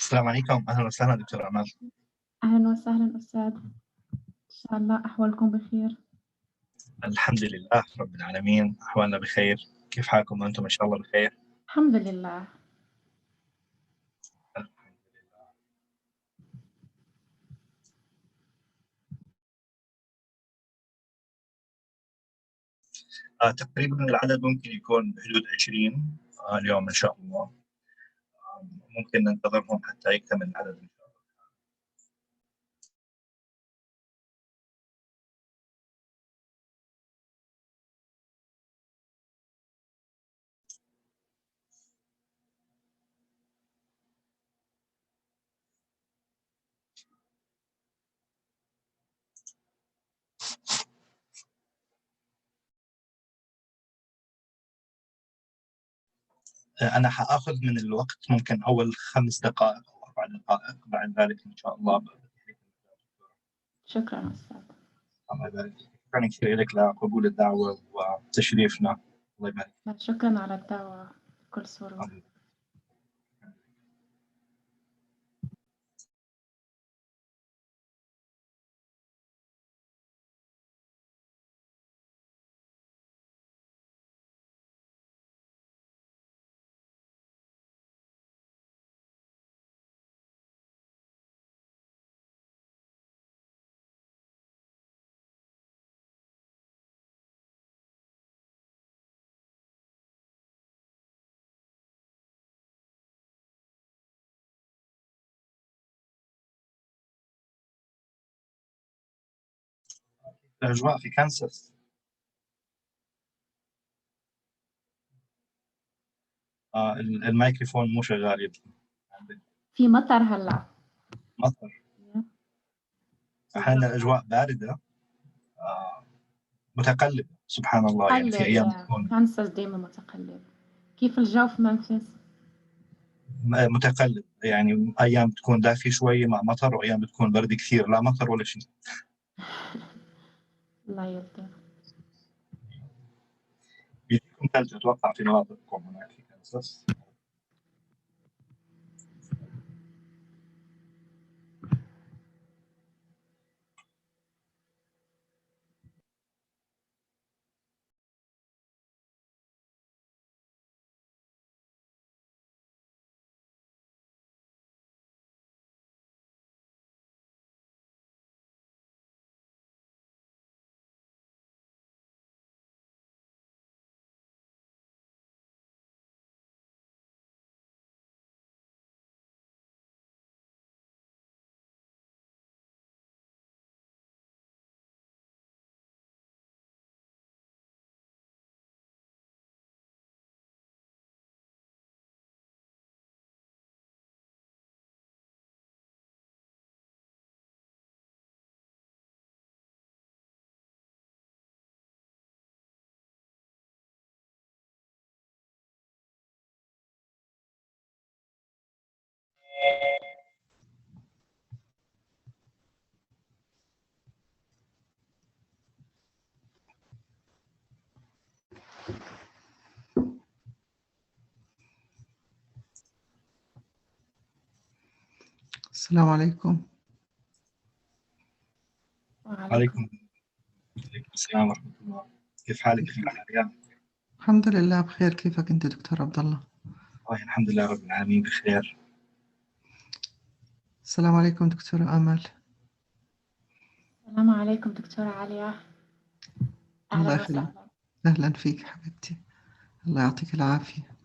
السلام عليكم، أهلا وسهلا دكتور أمال. أهلا وسهلا أستاذ، إن شاء الله أحوالكم بخير. الحمد لله رب العالمين، أحوالنا بخير. كيف حالكم أنتم؟ إن شاء الله بخير. الحمد لله. تقريبا العدد ممكن يكون بحدود 20 اليوم إن شاء الله. ممكن ننتظرهم حتى يكتمل العدد إن شاء الله. أنا حآخذ من الوقت ممكن أول 5 دقائق أو 4 دقائق، بعد ذلك إن شاء الله. شكرا أستاذ. الله يبارك فيك. شكرا كثير لك لقبول الدعوة وتشريفنا. الله يبارك. شكرا على الدعوة بكل سرور. الأجواء في كانساس الميكروفون مو شغال يبدو. في مطر هلا. مطر. أحيانا الأجواء باردة متقلبة سبحان الله. يعني في أيام تكون كانساس دائما متقلب. كيف الجو في ممفس؟ متقلب، يعني أيام بتكون دافي شوي مع مطر، وأيام بتكون برد كثير لا مطر ولا شيء. الله يلطف. بيكون ثلج أتوقع في مناطقكم هناك في كانساس. السلام عليكم. وعليكم السلام ورحمة الله. كيف حالك في العربية؟ الحمد لله بخير. كيفك أنت دكتور عبد الله؟ الحمد لله رب العالمين بخير. السلام عليكم دكتورة آمال. السلام عليكم دكتورة عليا. الله أهلا يخليك. وسهلا. أهلا فيك حبيبتي، الله يعطيك العافية.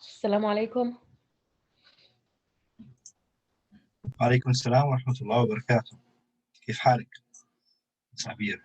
السلام عليكم. وعليكم السلام ورحمة الله وبركاته. كيف حالك؟ عبير.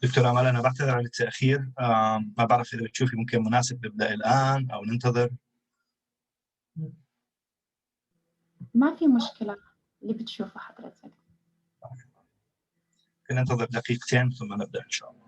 دكتور أمل، أنا بعتذر عن التأخير. ما بعرف إذا بتشوفي ممكن مناسب نبدأ الآن أو ننتظر. ما في مشكلة اللي بتشوفه حضرتك. ننتظر دقيقتين ثم نبدأ إن شاء الله.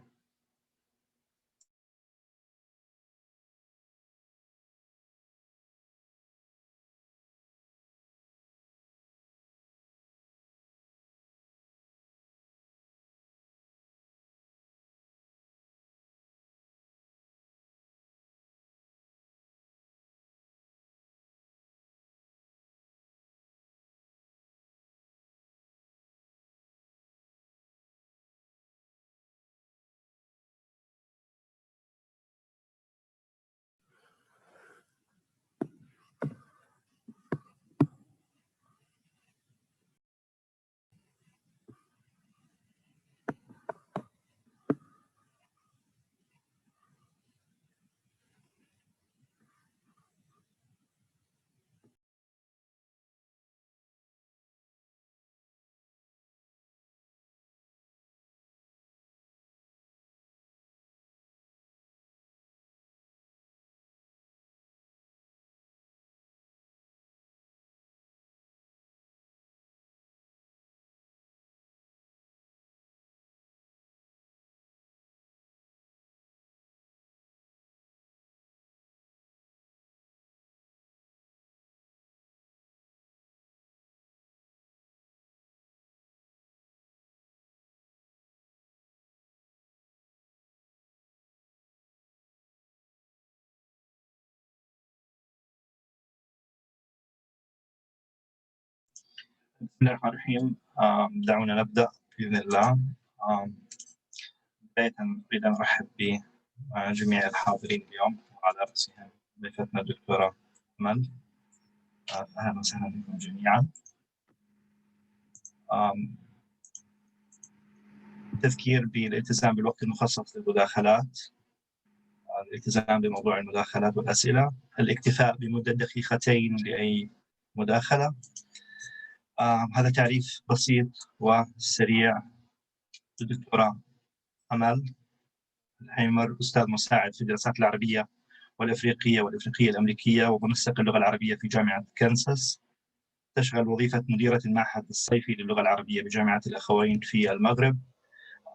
بسم الله الرحمن الرحيم. دعونا نبدأ بإذن الله. بداية أريد أن أرحب بجميع الحاضرين اليوم وعلى رأسهم ضيفتنا الدكتورة أمل. أهلا وسهلا بكم جميعا. تذكير بالالتزام بالوقت المخصص للمداخلات، الالتزام بموضوع المداخلات والأسئلة، الاكتفاء بمدة دقيقتين لأي مداخلة. هذا تعريف بسيط وسريع للدكتورة أمل الحيمر، أستاذ مساعد في الدراسات العربية والإفريقية الأمريكية ومنسق اللغة العربية في جامعة كانساس. تشغل وظيفة مديرة المعهد الصيفي للغة العربية بجامعة الأخوين في المغرب.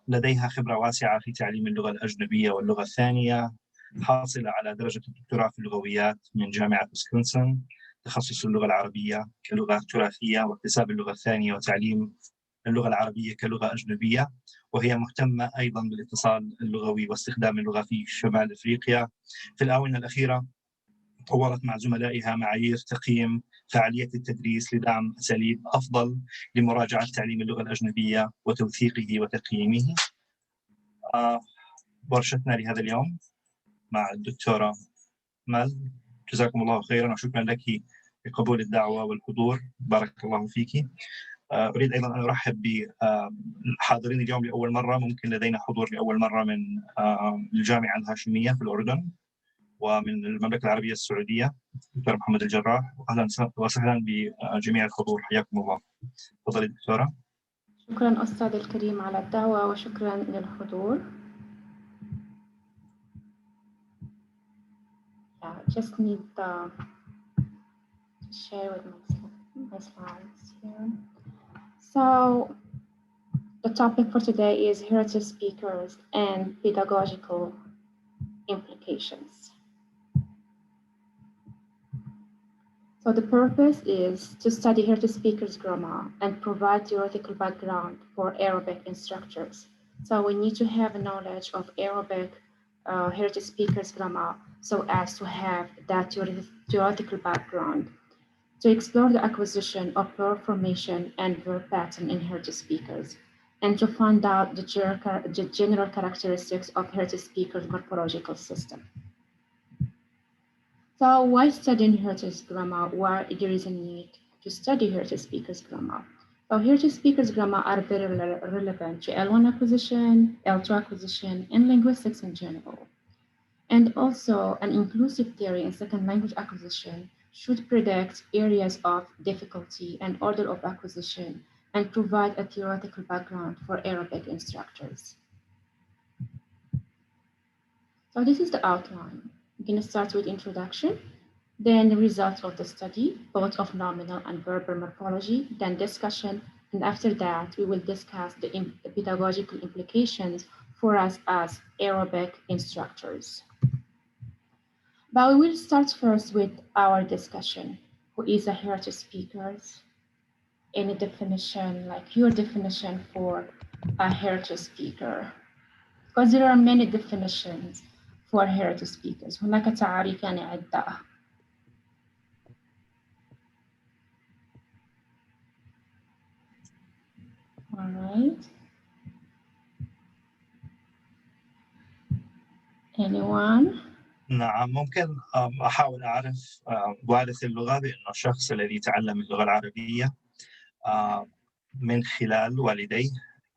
لديها خبرة واسعة في تعليم اللغة الأجنبية واللغة الثانية، حاصلة على درجة الدكتوراه في اللغويات من جامعة ويسكونسن، تخصص اللغة العربية كلغة تراثية واكتساب اللغة الثانية وتعليم اللغة العربية كلغة أجنبية. وهي مهتمة أيضا بالاتصال اللغوي واستخدام اللغة في شمال أفريقيا. في الآونة الأخيرة طورت مع زملائها معايير تقييم فعالية التدريس لدعم أساليب أفضل لمراجعة تعليم اللغة الأجنبية وتوثيقه وتقييمه. ورشتنا لهذا اليوم مع الدكتورة مل، جزاكم الله خيرا وشكرا لك لقبول الدعوة والحضور، بارك الله فيك. أريد أيضا أن أرحب بالحاضرين اليوم لأول مرة. ممكن لدينا حضور لأول مرة من الجامعة الهاشمية في الأردن ومن المملكة العربية السعودية، دكتور محمد الجراح. أهلا وسهلا بجميع الحضور، حياكم الله. تفضلي دكتورة. شكرا أستاذ الكريم على الدعوة وشكرا للحضور. Just need to share with my slides here. So the topic for today is heritage speakers and pedagogical implications. So the purpose is to study heritage speakers' grammar and provide theoretical background for Arabic instructors. So we need to have knowledge of Arabic heritage speakers' grammar so as to have that theoretical background to explore the acquisition of plural formation and verb pattern in heritage speakers, and to find out the general characteristics of heritage speakers' morphological system. So why studying heritage grammar? Why there is a need to study heritage speakers grammar? So heritage speakers grammar are very relevant to L1 acquisition, L2 acquisition, and linguistics in general. And also an inclusive theory in second language acquisition should predict areas of difficulty and order of acquisition and provide a theoretical background for Arabic instructors. So this is the outline. I'm going to start with introduction, then the results of the study, both of nominal and verbal morphology, then discussion, and after that, we will discuss the pedagogical implications for us as Arabic instructors. But we will start first with our discussion. Who is a heritage speaker? Any definition, like your definition for a heritage speaker? Because there are many definitions for heritage speakers. هناك تعاريف يعني عدة. All right. Anyone? نعم، ممكن أحاول أعرف وارث اللغة بأنه الشخص الذي تعلم اللغة العربية من خلال والديه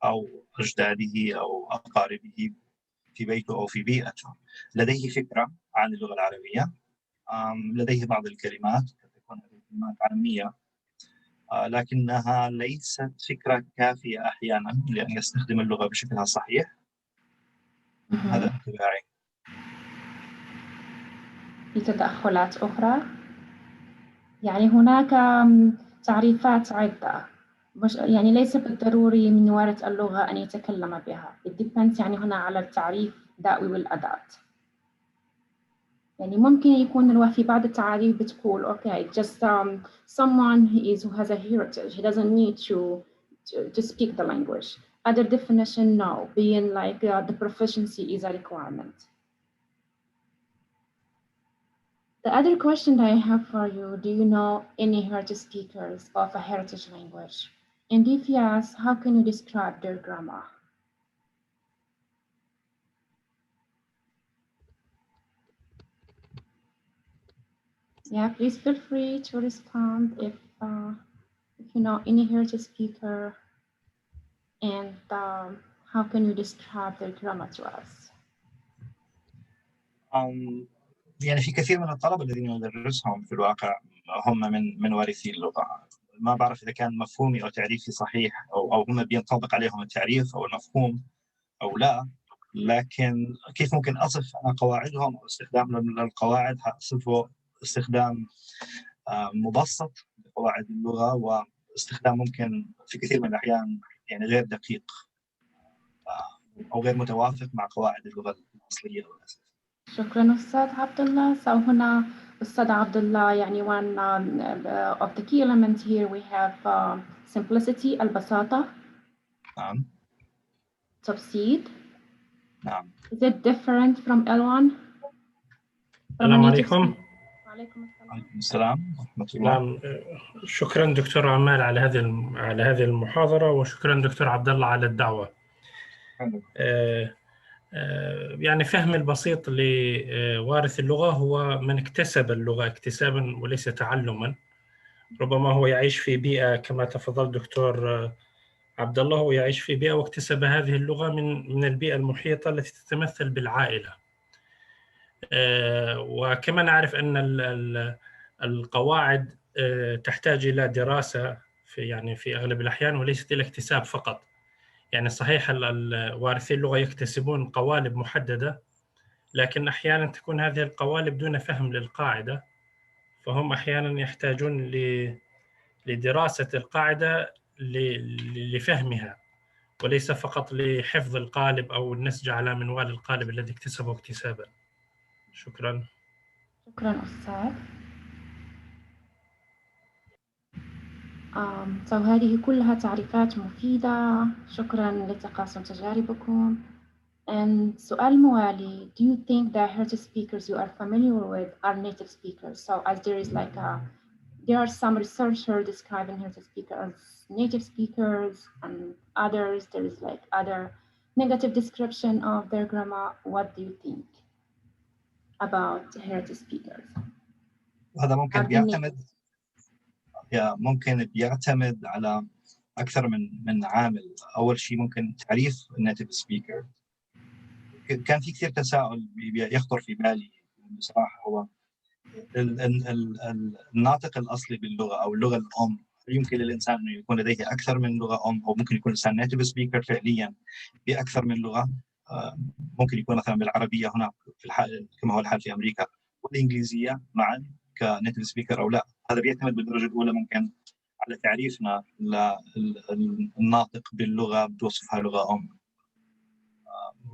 أو أجداده أو أقاربه في بيته أو في بيئته، لديه فكرة عن اللغة العربية، لديه بعض الكلمات، قد تكون هذه الكلمات عامية، لكنها ليست فكرة كافية أحيانا لأن يستخدم اللغة بشكلها الصحيح. هذا انطباعي. في تدخلات أخرى؟ يعني هناك تعريفات عدة، مش يعني ليس بالضروري من وارث اللغة أن يتكلم بها. It depends يعني هنا على التعريف that we will adopt. يعني ممكن يكون في بعض التعاريف بتقول okay, just someone who has a heritage, he doesn't need to speak the language. Other definition, no, being like the proficiency is a requirement. The other question that I have for you, do you know any heritage speakers of a heritage language? And if yes, how can you describe their grammar? Yeah, please feel free to respond if you know any heritage speaker, and how can you describe their grammar to us? يعني في كثير من الطلبة الذين ندرسهم في الواقع هم من وارثي اللغة. ما بعرف إذا كان مفهومي أو تعريفي صحيح أو هم بينطبق عليهم التعريف أو المفهوم أو لا، لكن كيف ممكن أصف قواعدهم أو استخدام للقواعد؟ أصفه استخدام مبسط لقواعد اللغة، واستخدام ممكن في كثير من الأحيان يعني غير دقيق أو غير متوافق مع قواعد اللغة الأصلية والأساسية. شكرا أستاذ عبد الله. So هنا أستاذ عبد الله يعني one of the key elements here we have simplicity البساطة. نعم. Succeed. نعم. Is it different from L1? السلام عليكم. وعليكم السلام ورحمة الله. نعم، شكرا دكتور عمال على هذه المحاضرة، وشكرا دكتور عبد الله على الدعوة. يعني فهم البسيط لوارث اللغة هو من اكتسب اللغة اكتسابا وليس تعلما. ربما هو يعيش في بيئة كما تفضل دكتور عبد الله، هو يعيش في بيئة واكتسب هذه اللغة من البيئة المحيطة التي تتمثل بالعائلة. وكما نعرف أن القواعد تحتاج إلى دراسة في أغلب الأحيان وليست إلى اكتساب فقط. يعني صحيح وارثي اللغة يكتسبون قوالب محددة، لكن أحيانا تكون هذه القوالب دون فهم للقاعدة، فهم أحيانا يحتاجون لدراسة القاعدة لفهمها وليس فقط لحفظ القالب أو النسج على منوال القالب الذي اكتسبه اكتسابا. شكرا. شكرا أستاذ. So هذه كلها تعريفات مفيدة. شكرا لتقاسم تجاربكم. And سؤال موالي, do you think the heritage speakers you are familiar with are native speakers? So as there is like there are some researchers describing heritage speakers as native speakers, and others there is like other negative description of their grammar. What do you think about heritage speakers? وهذا ممكن بيعتمد على أكثر من عامل. أول شيء ممكن تعريف النيتيف سبيكر. كان في كثير تساؤل يخطر في بالي بصراحة، هو الناطق الأصلي باللغة أو اللغة الأم، يمكن للإنسان أنه يكون لديه أكثر من لغة أم، أو ممكن يكون الإنسان نيتيف سبيكر فعليا بأكثر من لغة. ممكن يكون مثلا بالعربية هنا في الحال كما هو الحال في أمريكا، والإنجليزية معا كنيتيف سبيكر أو لا. هذا بيعتمد بالدرجة الأولى ممكن على تعريفنا للناطق باللغة بتوصفها لغة أم.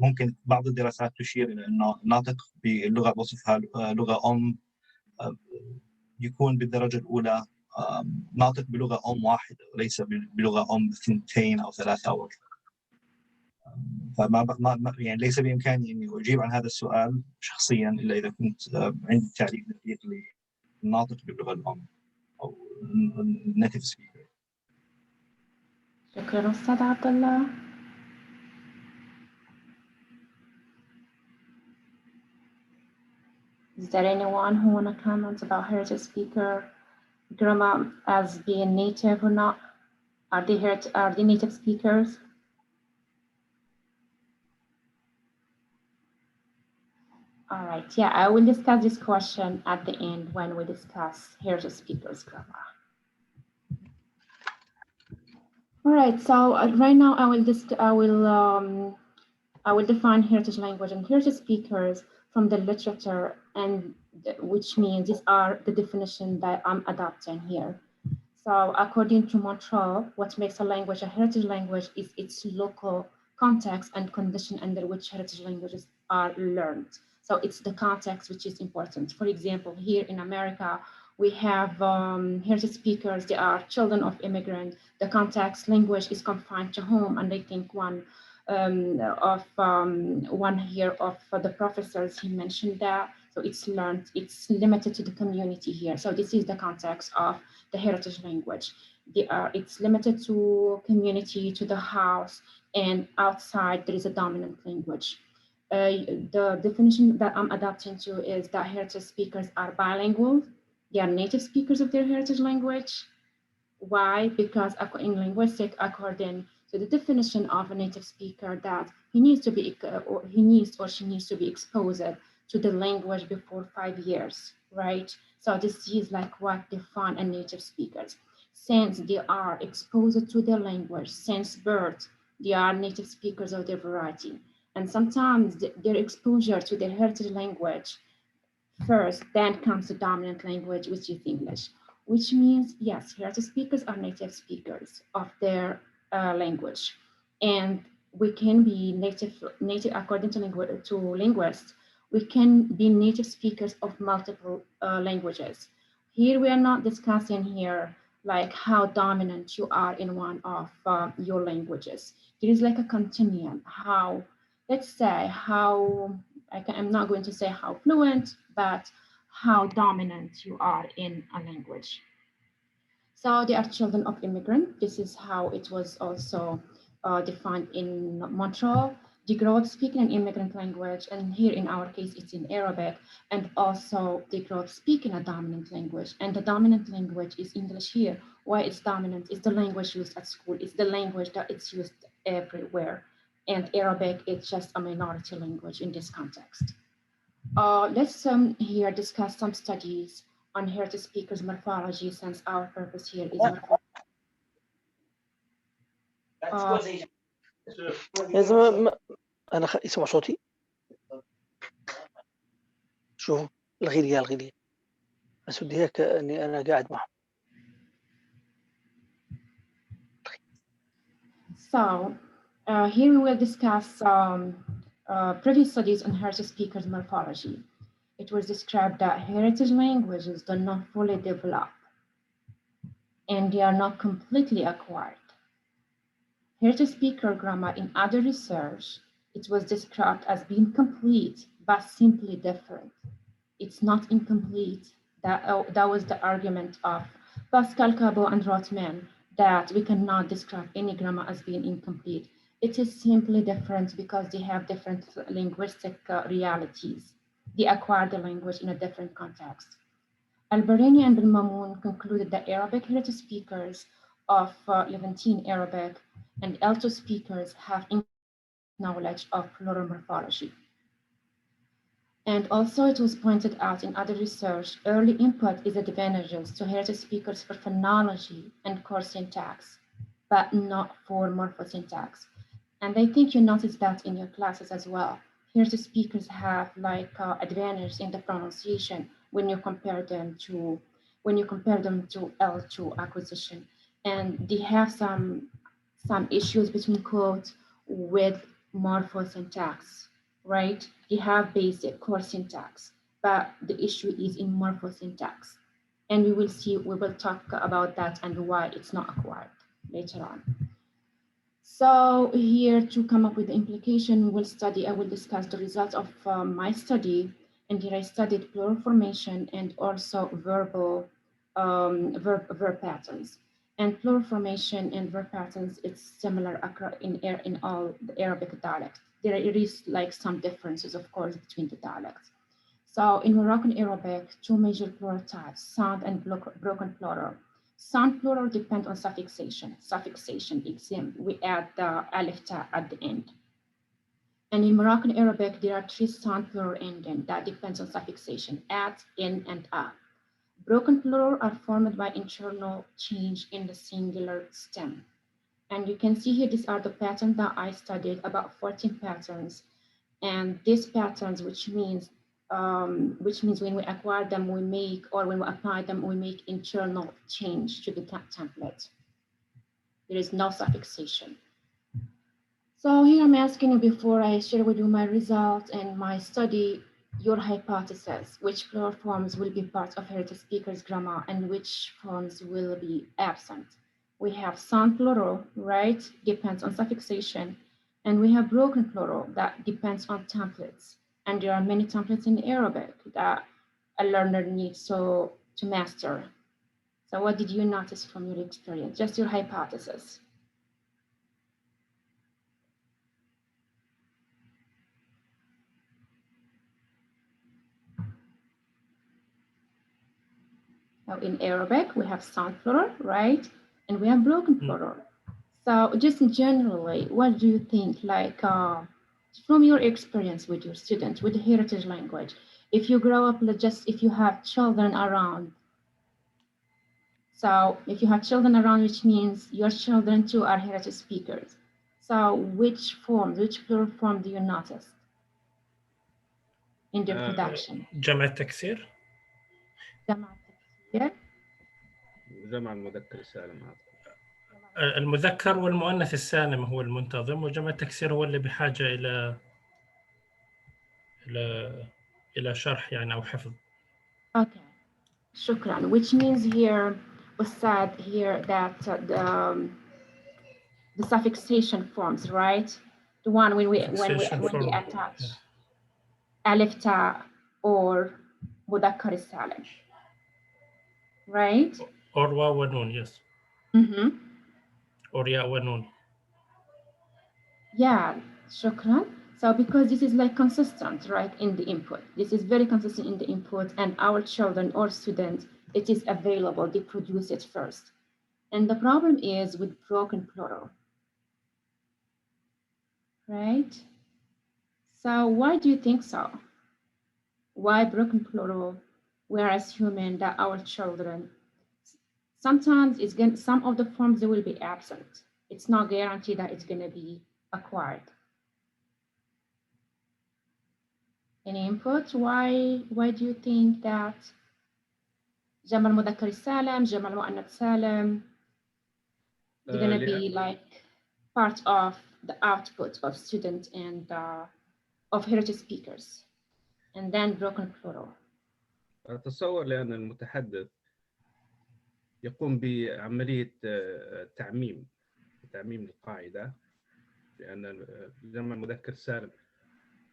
ممكن بعض الدراسات تشير إلى أنه الناطق باللغة بوصفها لغة أم يكون بالدرجة الأولى ناطق بلغة أم واحدة وليس بلغة أم ثنتين أو ثلاثة أو أكثر. فما يعني ليس بإمكاني أني أجيب عن هذا السؤال شخصيا إلا إذا كنت عندي تعريف دقيق للناطق باللغة الأم أو النيتيف سبيكر. شكرا أستاذ عبد الله. Is there anyone who want to comment about heritage speaker grammar as being native or not? Are they native speakers? All right, yeah, I will discuss this question at the end when we discuss heritage speakers grammar. All right, so right now I will define heritage language and heritage speakers from the literature, and which means these are the definition that I'm adopting here. So according to Montreal, what makes a language a heritage language is its local context and condition under which heritage languages are learned. So it's the context which is important. For example, here in America, we have heritage speakers, they are children of immigrants. The context language is confined to home, and I think one here of the professors, he mentioned that. So it's learned, it's limited to the community here. So this is the context of the heritage language. It's limited to community, to the house, and outside there is a dominant language. The definition that I'm adapting to is that heritage speakers are bilingual. They are native speakers of their heritage language. Why? Because in linguistics, according to the definition of a native speaker, that he needs to be, or she needs to be exposed to the language before 5 years, right? So this is like what define a native speakers. Since they are exposed to the language since birth, they are native speakers of their variety. And sometimes their exposure to their heritage language first, then comes the dominant language, which is English, which means, yes, heritage speakers are native speakers of their language. And we can be native according to linguists, we can be native speakers of multiple languages. Here, we are not discussing here like how dominant you are in one of your languages. There is like a continuum, how, let's say, how, I'm not going to say how fluent, but how dominant you are in a language. So they are children of immigrants. This is how it was also defined in Montreal. They grow up speaking an immigrant language, and here in our case, it's in Arabic, and also they grow up speaking a dominant language, and the dominant language is English here. Why it's dominant? It's the language used at school. It's the language that it's used everywhere, and Arabic is just a minority language in this context. Let's here discuss some studies on heritage speakers morphology, since our purpose here is morphology. لازم انا يسمع صوتي. شوفوا الغي لي بس بدي هيك اني انا قاعد معهم. So here we will discuss previous studies on heritage speakers morphology. It was described that heritage languages do not fully develop and they are not completely acquired. Heritage speaker grammar in other research, it was described as being complete, but simply different. It's not incomplete. That was the argument of Pascal, Cabot, and Rothman, that we cannot describe any grammar as being incomplete. It is simply different because they have different linguistic realities. They acquire the language in a different context. Al-Barini and Bin-Mamoun concluded that Arabic heritage speakers of Levantine Arabic and Alto speakers have knowledge of plural morphology. And also it was pointed out in other research, early input is advantageous to heritage speakers for phonology and core syntax, but not for morphosyntax. And I think you noticed that in your classes as well. Heritage speakers have like advantage in the pronunciation when you compare them to L2 acquisition, and they have some issues between quotes with morphosyntax, right? They have basic core syntax, but the issue is in morphosyntax, and we will talk about that and why it's not acquired later on. So here to come up with the implication, I will discuss the results of my study. And here I studied plural formation and also verbal verb patterns. And plural formation and verb patterns, it's similar in all the Arabic dialects. There is like some differences, of course, between the dialects. So in Moroccan Arabic, two major plural types, sound and broken plural. Sound plural depend on suffixation. We add the alif ta at the end. And in Moroccan Arabic, there are three sound plural endings that depends on suffixation, at, in, and a. Broken plural are formed by internal change in the singular stem. And you can see here, these are the patterns that I studied, about 14 patterns. And these patterns, which means when we acquire them, when we apply them, we make internal change to the template. There is no suffixation. So here I'm asking you, before I share with you my results and my study, your hypothesis, which plural forms will be part of heritage speakers grammar and which forms will be absent. We have sound plural, right? Depends on suffixation. And we have broken plural that depends on templates. And there are many templates in Arabic that a learner needs to master. So what did you notice from your experience? Just your hypothesis. Now in Arabic, we have sound plural, right? And we have broken plural. So just generally, what do you think, like from your experience with your students, with the heritage language, if you grow up, if you have children around, so if you have children around, which means your children too are heritage speakers. So which plural form do you notice in their production? جمع التكسير. جمع التكسير. جمع المذكر السالم. المذكر والمؤنث السالم هو المنتظم، وجمع التكسير هو اللي بحاجة إلى شرح يعني أو حفظ. Okay. شكرا. Which means here Ustad here that the suffixation forms, right? The one when we attach alif ta or مذكر السالم, right? Or واو ونون, yes. Or ياء ونون. Yeah, shukran. So because this is like consistent, right, in the input. This is very consistent in the input, and our children or students, it is available, they produce it first. And the problem is with broken plural, right? So why do you think so? Why broken plural? We're assuming that our children, sometimes some of the forms they will be absent. It's not guaranteed that it's gonna be acquired. Any input? Why do you think that جمع المذكر السالم, جمع المؤنث السالم, they're going to be like part of the output of students and of heritage speakers, and then broken plural? أتصور لأن المتحدث يقوم بعملية تعميم القاعدة، لأن جمع المذكر السالم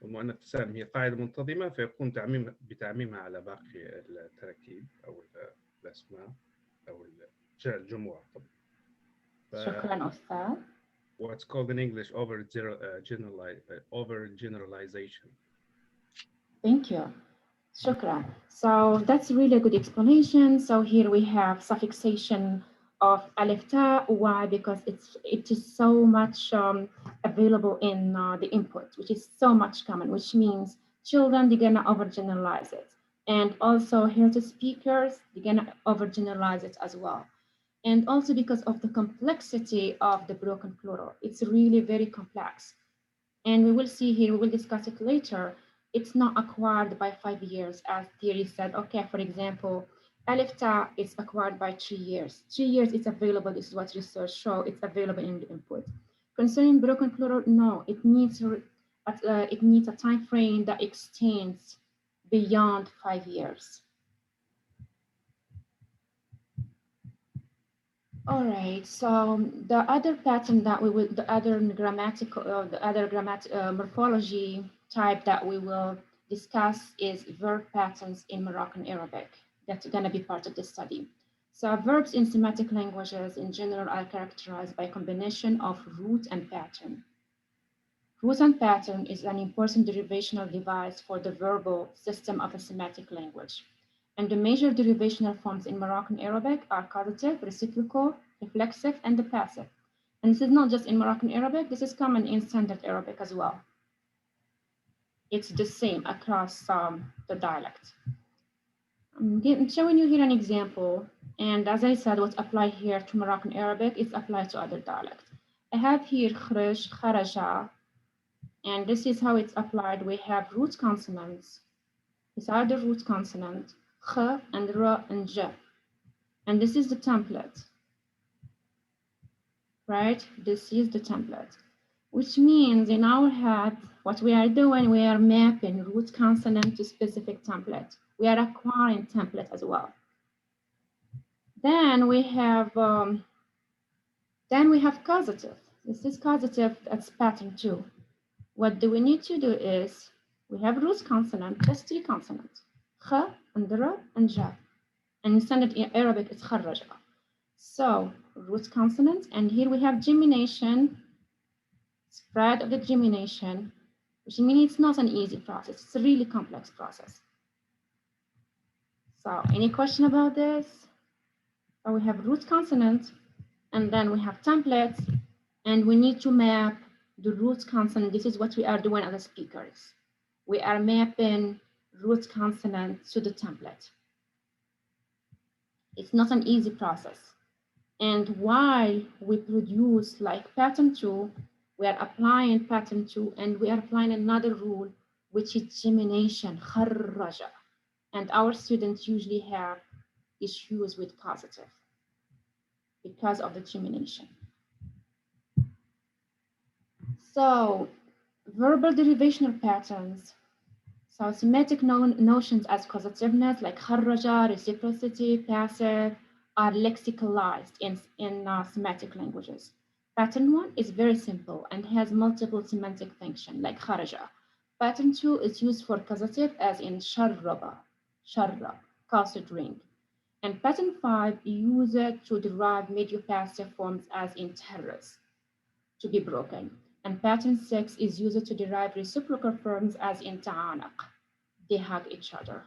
والمؤنث السالم هي قاعدة منتظمة، فيقوم بتعميمها على باقي التراكيب أو الأسماء أو الجموع. شكرا أستاذ. What's called in English over generalization. Thank you. Shukran. So that's really a good explanation. So here we have suffixation of alif ta. Why? Because it is so much available in the input, which is so much common, which means children, they're gonna overgeneralize it. And also heritage speakers, they're gonna overgeneralize it as well. And also because of the complexity of the broken plural, it's really very complex. And we will see here, we will discuss it later. It's not acquired by 5 years, as theory said. Okay, for example, alif ta is acquired by 3 years. 3 years it's available. This is what research show. It's available in the input. Concerning broken plural, no, it needs a time frame that extends beyond 5 years. All right, so the other pattern that we will, the other morphology type that we will discuss is verb patterns in Moroccan Arabic. That's going to be part of the study. So verbs in Semitic languages in general are characterized by a combination of root and pattern. Root and pattern is an important derivational device for the verbal system of a Semitic language. And the major derivational forms in Moroccan Arabic are causative, reciprocal, reflexive, and the passive. And this is not just in Moroccan Arabic, this is common in Standard Arabic as well. It's the same across the dialect. I'm showing you here an example. And as I said, what's applied here to Moroccan Arabic is applied to other dialects. I have here khruj, kharaja, and this is how it's applied. We have root consonants. These are the root consonants. Kh and ra and j, and this is the template, right? This is the template, which means in our head, what we are doing, we are mapping root consonant to specific template. We are acquiring template as well. Then we have causative. This is causative, that's pattern 2. What do we need to do is We have root consonant, just 3 consonants. Kh, and ra, and ja. And in standard Arabic, it's kharraja. So root consonants, and here we have gemination, spread of the gemination, which means it's not an easy process. It's a really complex process. So any question about this? So we have root consonant, and then we have templates, and we need to map the root consonant. This is what we are doing as speakers. We are mapping root consonant to the template. It's not an easy process. And while we produce like pattern 2, we are applying pattern 2, and we are applying another rule, which is gemination, kharraja. And our students usually have issues with positive because of the gemination. So verbal derivational patterns. So semantic notions as causativeness, like kharraja, reciprocity, passive, are lexicalized in semantic languages. Pattern 1 is very simple and has multiple semantic functions, like kharaja. Pattern 2 is used for causative, as in sharraba, sharra, cause to drink. And pattern 5 uses it to derive medio-passive forms, as in terrace, to be broken. And pattern 6 is used to derive reciprocal forms, as in ta'anaq, they hug each other.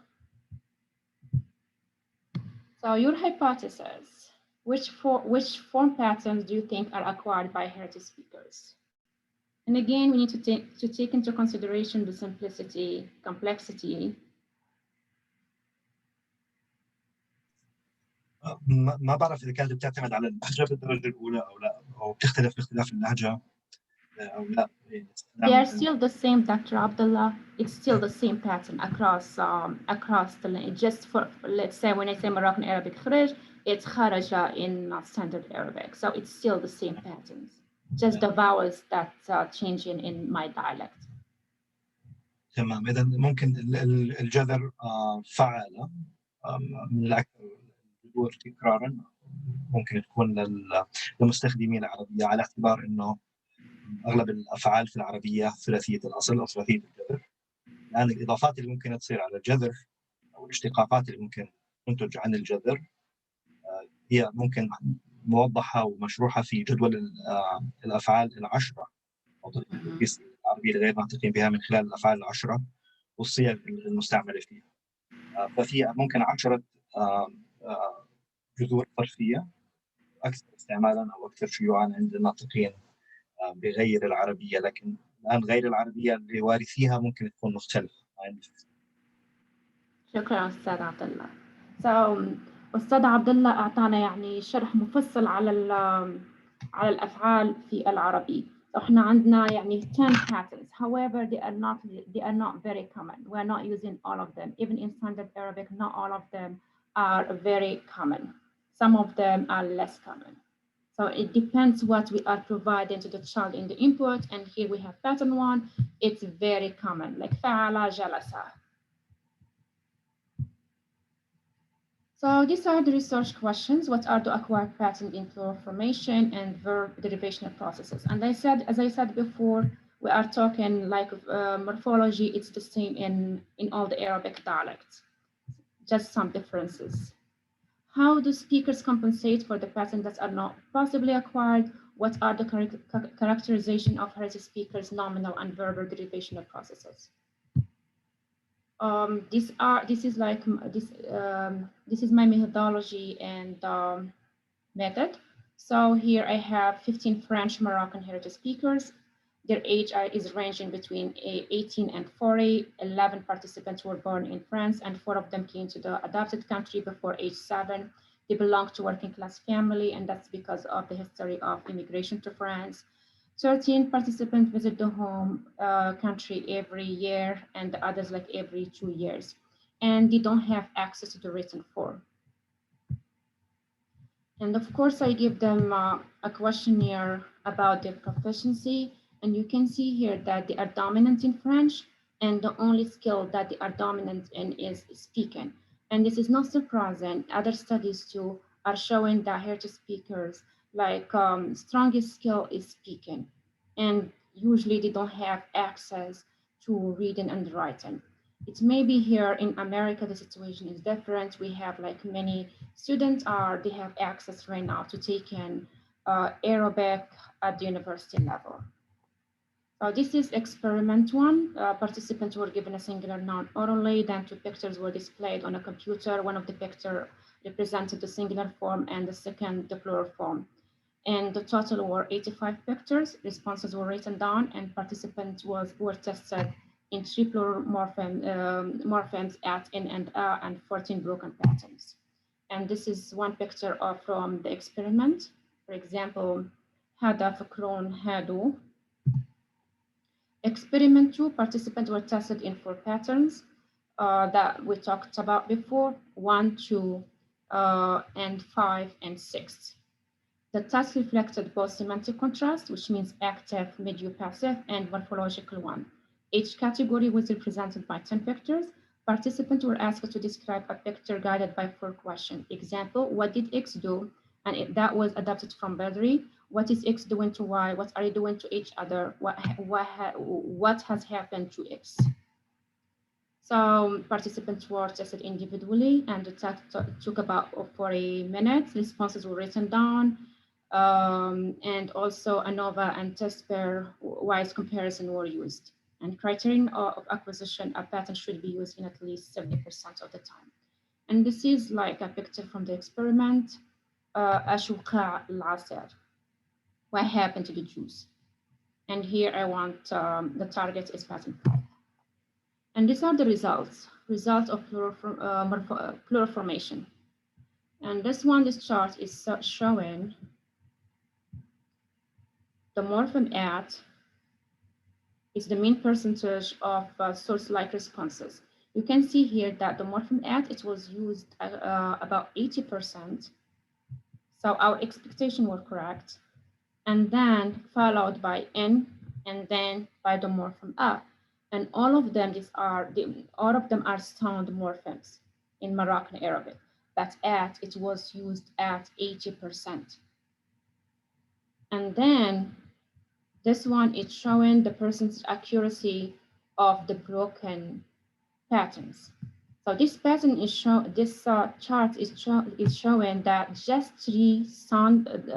So your hypothesis, which form patterns do you think are acquired by heritage speakers? And again, we need to take into consideration the simplicity, complexity. ما بعرف إذا كانت بتعتمد على اللهجة بالدرجة الأولى أو لا، أو بتختلف باختلاف اللهجة أو لا. They are still the same, Dr. Abdullah. It's still the same pattern across the language. Just for, let's say, when I say Moroccan Arabic kharaj, it's kharaja in standard Arabic. So it's still the same patterns, just the vowels that changing in my dialect. تمام. إذا ممكن الجذر فعالة من الأكثر الجذور تكرارا ممكن تكون للمستخدمين العربية، على اعتبار إنه أغلب الأفعال في العربية ثلاثية الأصل أو ثلاثية الجذر. الآن الإضافات اللي ممكن تصير على الجذر أو الاشتقاقات اللي ممكن تنتج عن الجذر هي ممكن موضحة ومشروحة في جدول الأفعال العشرة أو طريقة التدريس العربية لغير ناطقين بها من خلال الأفعال العشرة والصيغ المستعملة فيها. ففي ممكن 10 جذور صرفية أكثر استعمالا أو أكثر شيوعا عند الناطقين بغير العربية، لكن الآن غير العربية اللي وارثيها ممكن تكون مختلفة. شكرا أستاذ عبد الله. أستاذ عبد الله أعطانا يعني شرح مفصل على الأفعال في العربي. إحنا عندنا يعني 10 patterns. However, they are not very common. We are not using all of them. Even in standard Arabic, not all of them are very common. Some of them are less common. So it depends what we are providing to the child in the input. And here we have pattern 1. It's very common, like fa'ala, jalasa. So these are the research questions. What are the acquired patterns in plural formation and verb derivational processes? And as I said before, we are talking like morphology. It's the same in all the Arabic dialects, just some differences. How do speakers compensate for the patterns that are not possibly acquired? What are the characterization of heritage speakers' nominal and verbal derivational processes? This is my methodology and method. So here I have 15 French Moroccan heritage speakers. Their age is ranging between 18 and 40. 11 participants were born in France, and 4 of them came to the adopted country before age 7. They belong to working class family, and that's because of the history of immigration to France. 13 participants visit the home country every year, and the others like every 2 years. And they don't have access to the written form. And of course, I give them a questionnaire about their proficiency. And you can see here that they are dominant in French, and the only skill that they are dominant in is speaking. And this is not surprising. Other studies too are showing that heritage speakers, like strongest skill is speaking. And usually they don't have access to reading and writing. It may be here in America, the situation is different. We have like many students they have access right now to take in Arabic at the university level. This is experiment 1. Participants were given a singular noun orally, then 2 pictures were displayed on a computer. One of the pictures represented the singular form and the second the plural form. And the total were 85 pictures. Responses were written down and participants were tested in 3 plural morphemes at, in, and a, and 14 broken patterns. And this is one picture from the experiment. For example, hada, fakron, hadu. Experiment 2, participants were tested in 4 patterns that we talked about before, 1, 2, and 5, and 6. The test reflected both semantic contrast, which means active, medial, passive, and morphological one. Each category was represented by 10 pictures. Participants were asked to describe a picture guided by 4 questions. Example, what did X do? And that was adapted from Badri. What is X doing to Y? What are you doing to each other? What has happened to X? So participants were tested individually and the test took about 40 minutes. Responses were written down. And also ANOVA and test pair-wise comparison were used. And criterion of acquisition, a pattern should be used in at least 70% of the time. And this is like a picture from the experiment. Ashuqa al-Asir. What happened to the Jews? And here I want, the target is pattern 5. And these are the results of plural formation. And this chart is showing the morpheme at is the mean percentage of source-like responses. You can see here that the morpheme at, it was used about 80%. So our expectations were correct. And then followed by N, and then by the morpheme A. And all of them are sound morphemes in Moroccan Arabic. But at, it was used at 80%. And then this one is showing the percentage accuracy of the broken patterns. So this pattern is chart is showing that just 3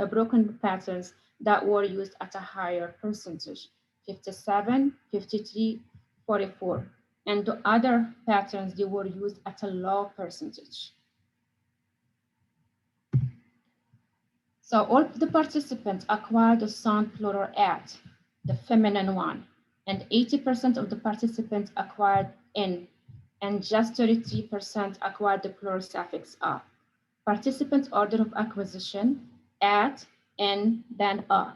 broken patterns that were used at a higher percentage, 57, 53, 44. And the other patterns, they were used at a low percentage. So all the participants acquired the sound plural at, the feminine one, and 80% of the participants acquired in, and just 33% acquired the plural suffix a. Participants' order of acquisition, at, in, then a.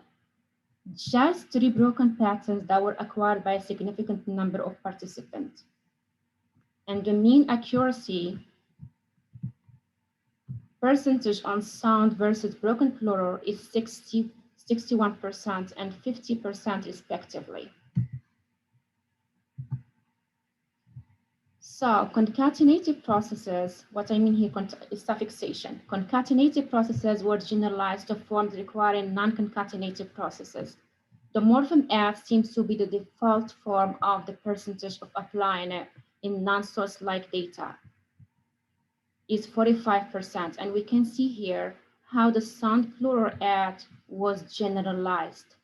Just 3 broken patterns that were acquired by a significant number of participants. And the mean accuracy percentage on sound versus broken plural is 61% and 50% respectively. So concatenative processes, what I mean here is suffixation. Concatenative processes were generalized to forms requiring non-concatenative processes. The morpheme at seems to be the default form of the percentage of applying it in non-source-like data is 45%. And we can see here how the sound plural at was generalized.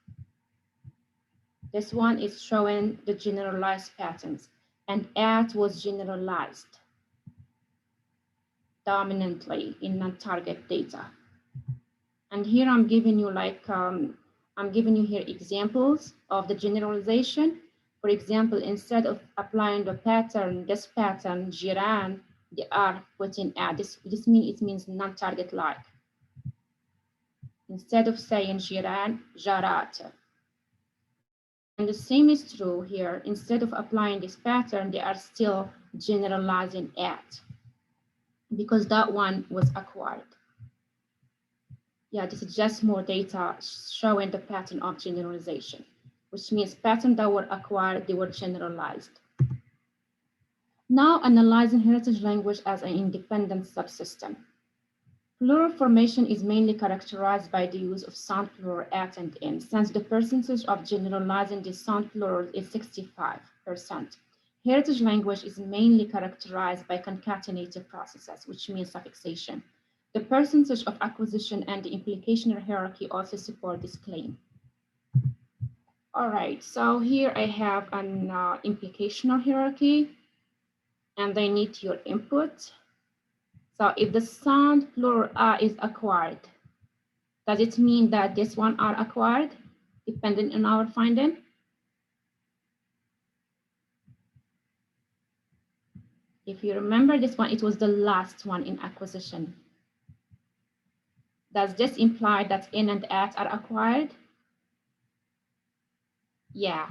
This one is showing the generalized patterns, and at was generalized dominantly in non-target data. And here I'm giving you here examples of the generalization. For example, instead of applying the pattern, this pattern, jiran, they are putting at. This means non-target like. Instead of saying jiran, jarat. And the same is true here. Instead of applying this pattern, they are still generalizing at, because that one was acquired. Yeah, this is just more data showing the pattern of generalization, which means patterns that were acquired, they were generalized. Now analyzing heritage language as an independent subsystem. Plural formation is mainly characterized by the use of sound plural at and in, since the percentage of generalizing the sound plural is 65. Heritage language is mainly characterized by concatenative processes, which means suffixation. The percentage of acquisition and the implicational hierarchy also support this claim. All right, so here I have an implicational hierarchy, and I need your input. So if the sound plural a is acquired, does it mean that this one are acquired, depending on our finding? If you remember this one, it was the last one in acquisition. Does this imply that in and at are acquired? Yeah.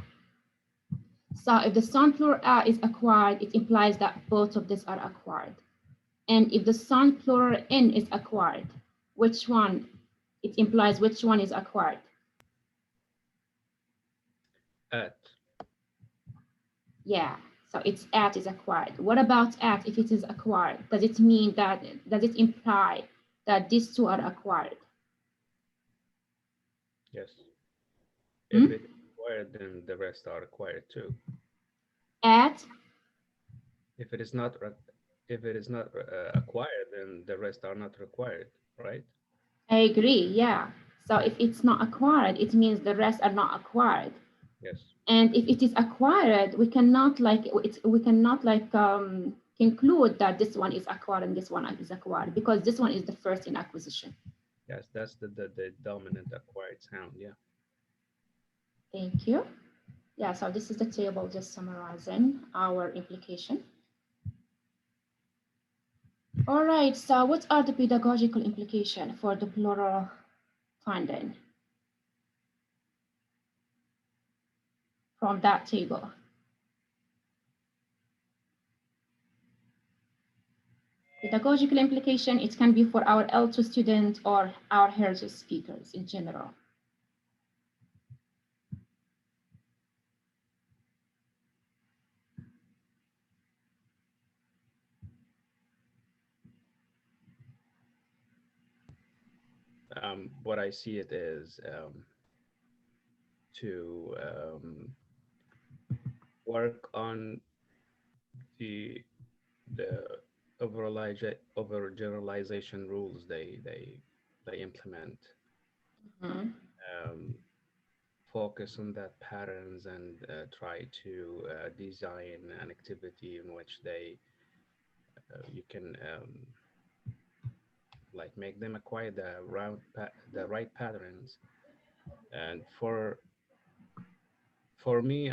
So if the sound plural a is acquired, it implies that both of these are acquired. And if the sound plural in is acquired, which one? It implies which one is acquired. At. Yeah, so it's at is acquired. What about at if it is acquired? Does it mean that, does it imply that these two are acquired? Yes. If it is acquired, then the rest are acquired too. At? If it is not acquired, then the rest are not required, right? I agree, yeah. So if it's not acquired, it means the rest are not acquired. Yes. And if it is acquired, we cannot conclude that this one is acquired and this one is acquired, because this one is the first in acquisition. Yes, that's the dominant acquired sound, yeah. Thank you. Yeah, so this is the table just summarizing our implication. All right, so what are the pedagogical implications for the plural finding from that table? Pedagogical implication, it can be for our L2 students or our heritage speakers in general. What I see it is to work on the overgeneralization rules they implement. Mm-hmm. Focus on that patterns and try to design an activity in which they you can like make them acquire the right patterns. And for me,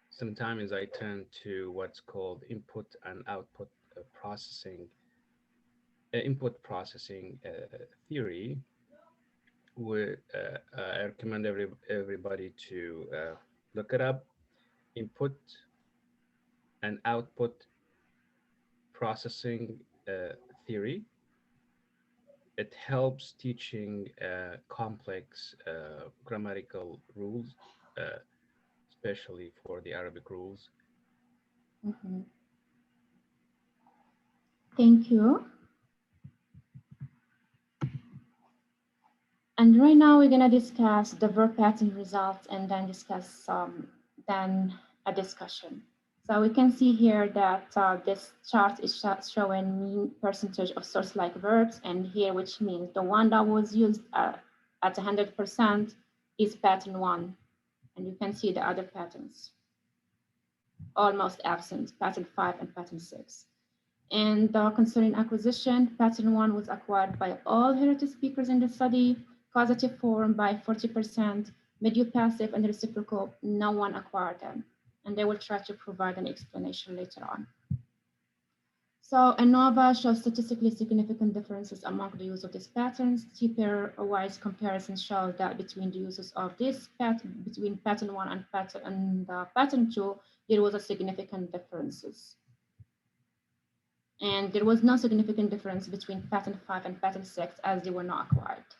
sometimes I turn to what's called input and output processing, input processing theory. Where I recommend everybody to look it up. Input and output processing theory. It helps teaching complex grammatical rules, especially for the Arabic rules. Mm-hmm. Thank you. And right now we're gonna discuss the verb pattern results and then discuss then a discussion. So we can see here that this chart is showing mean percentage of source-like verbs, and here, which means the one that was used at 100% is pattern 1, and you can see the other patterns almost absent, pattern 5 and pattern 6. And concerning acquisition, pattern 1 was acquired by all heritage speakers in the study, causative form by 40%, medio-passive and reciprocal, no one acquired them. And they will try to provide an explanation later on. So ANOVA shows statistically significant differences among the use of these patterns. T-pair-wise comparison shows that between the uses of this pattern, between pattern 1 and pattern 2, there was a significant differences. And there was no significant difference between pattern 5 and pattern 6 as they were not acquired.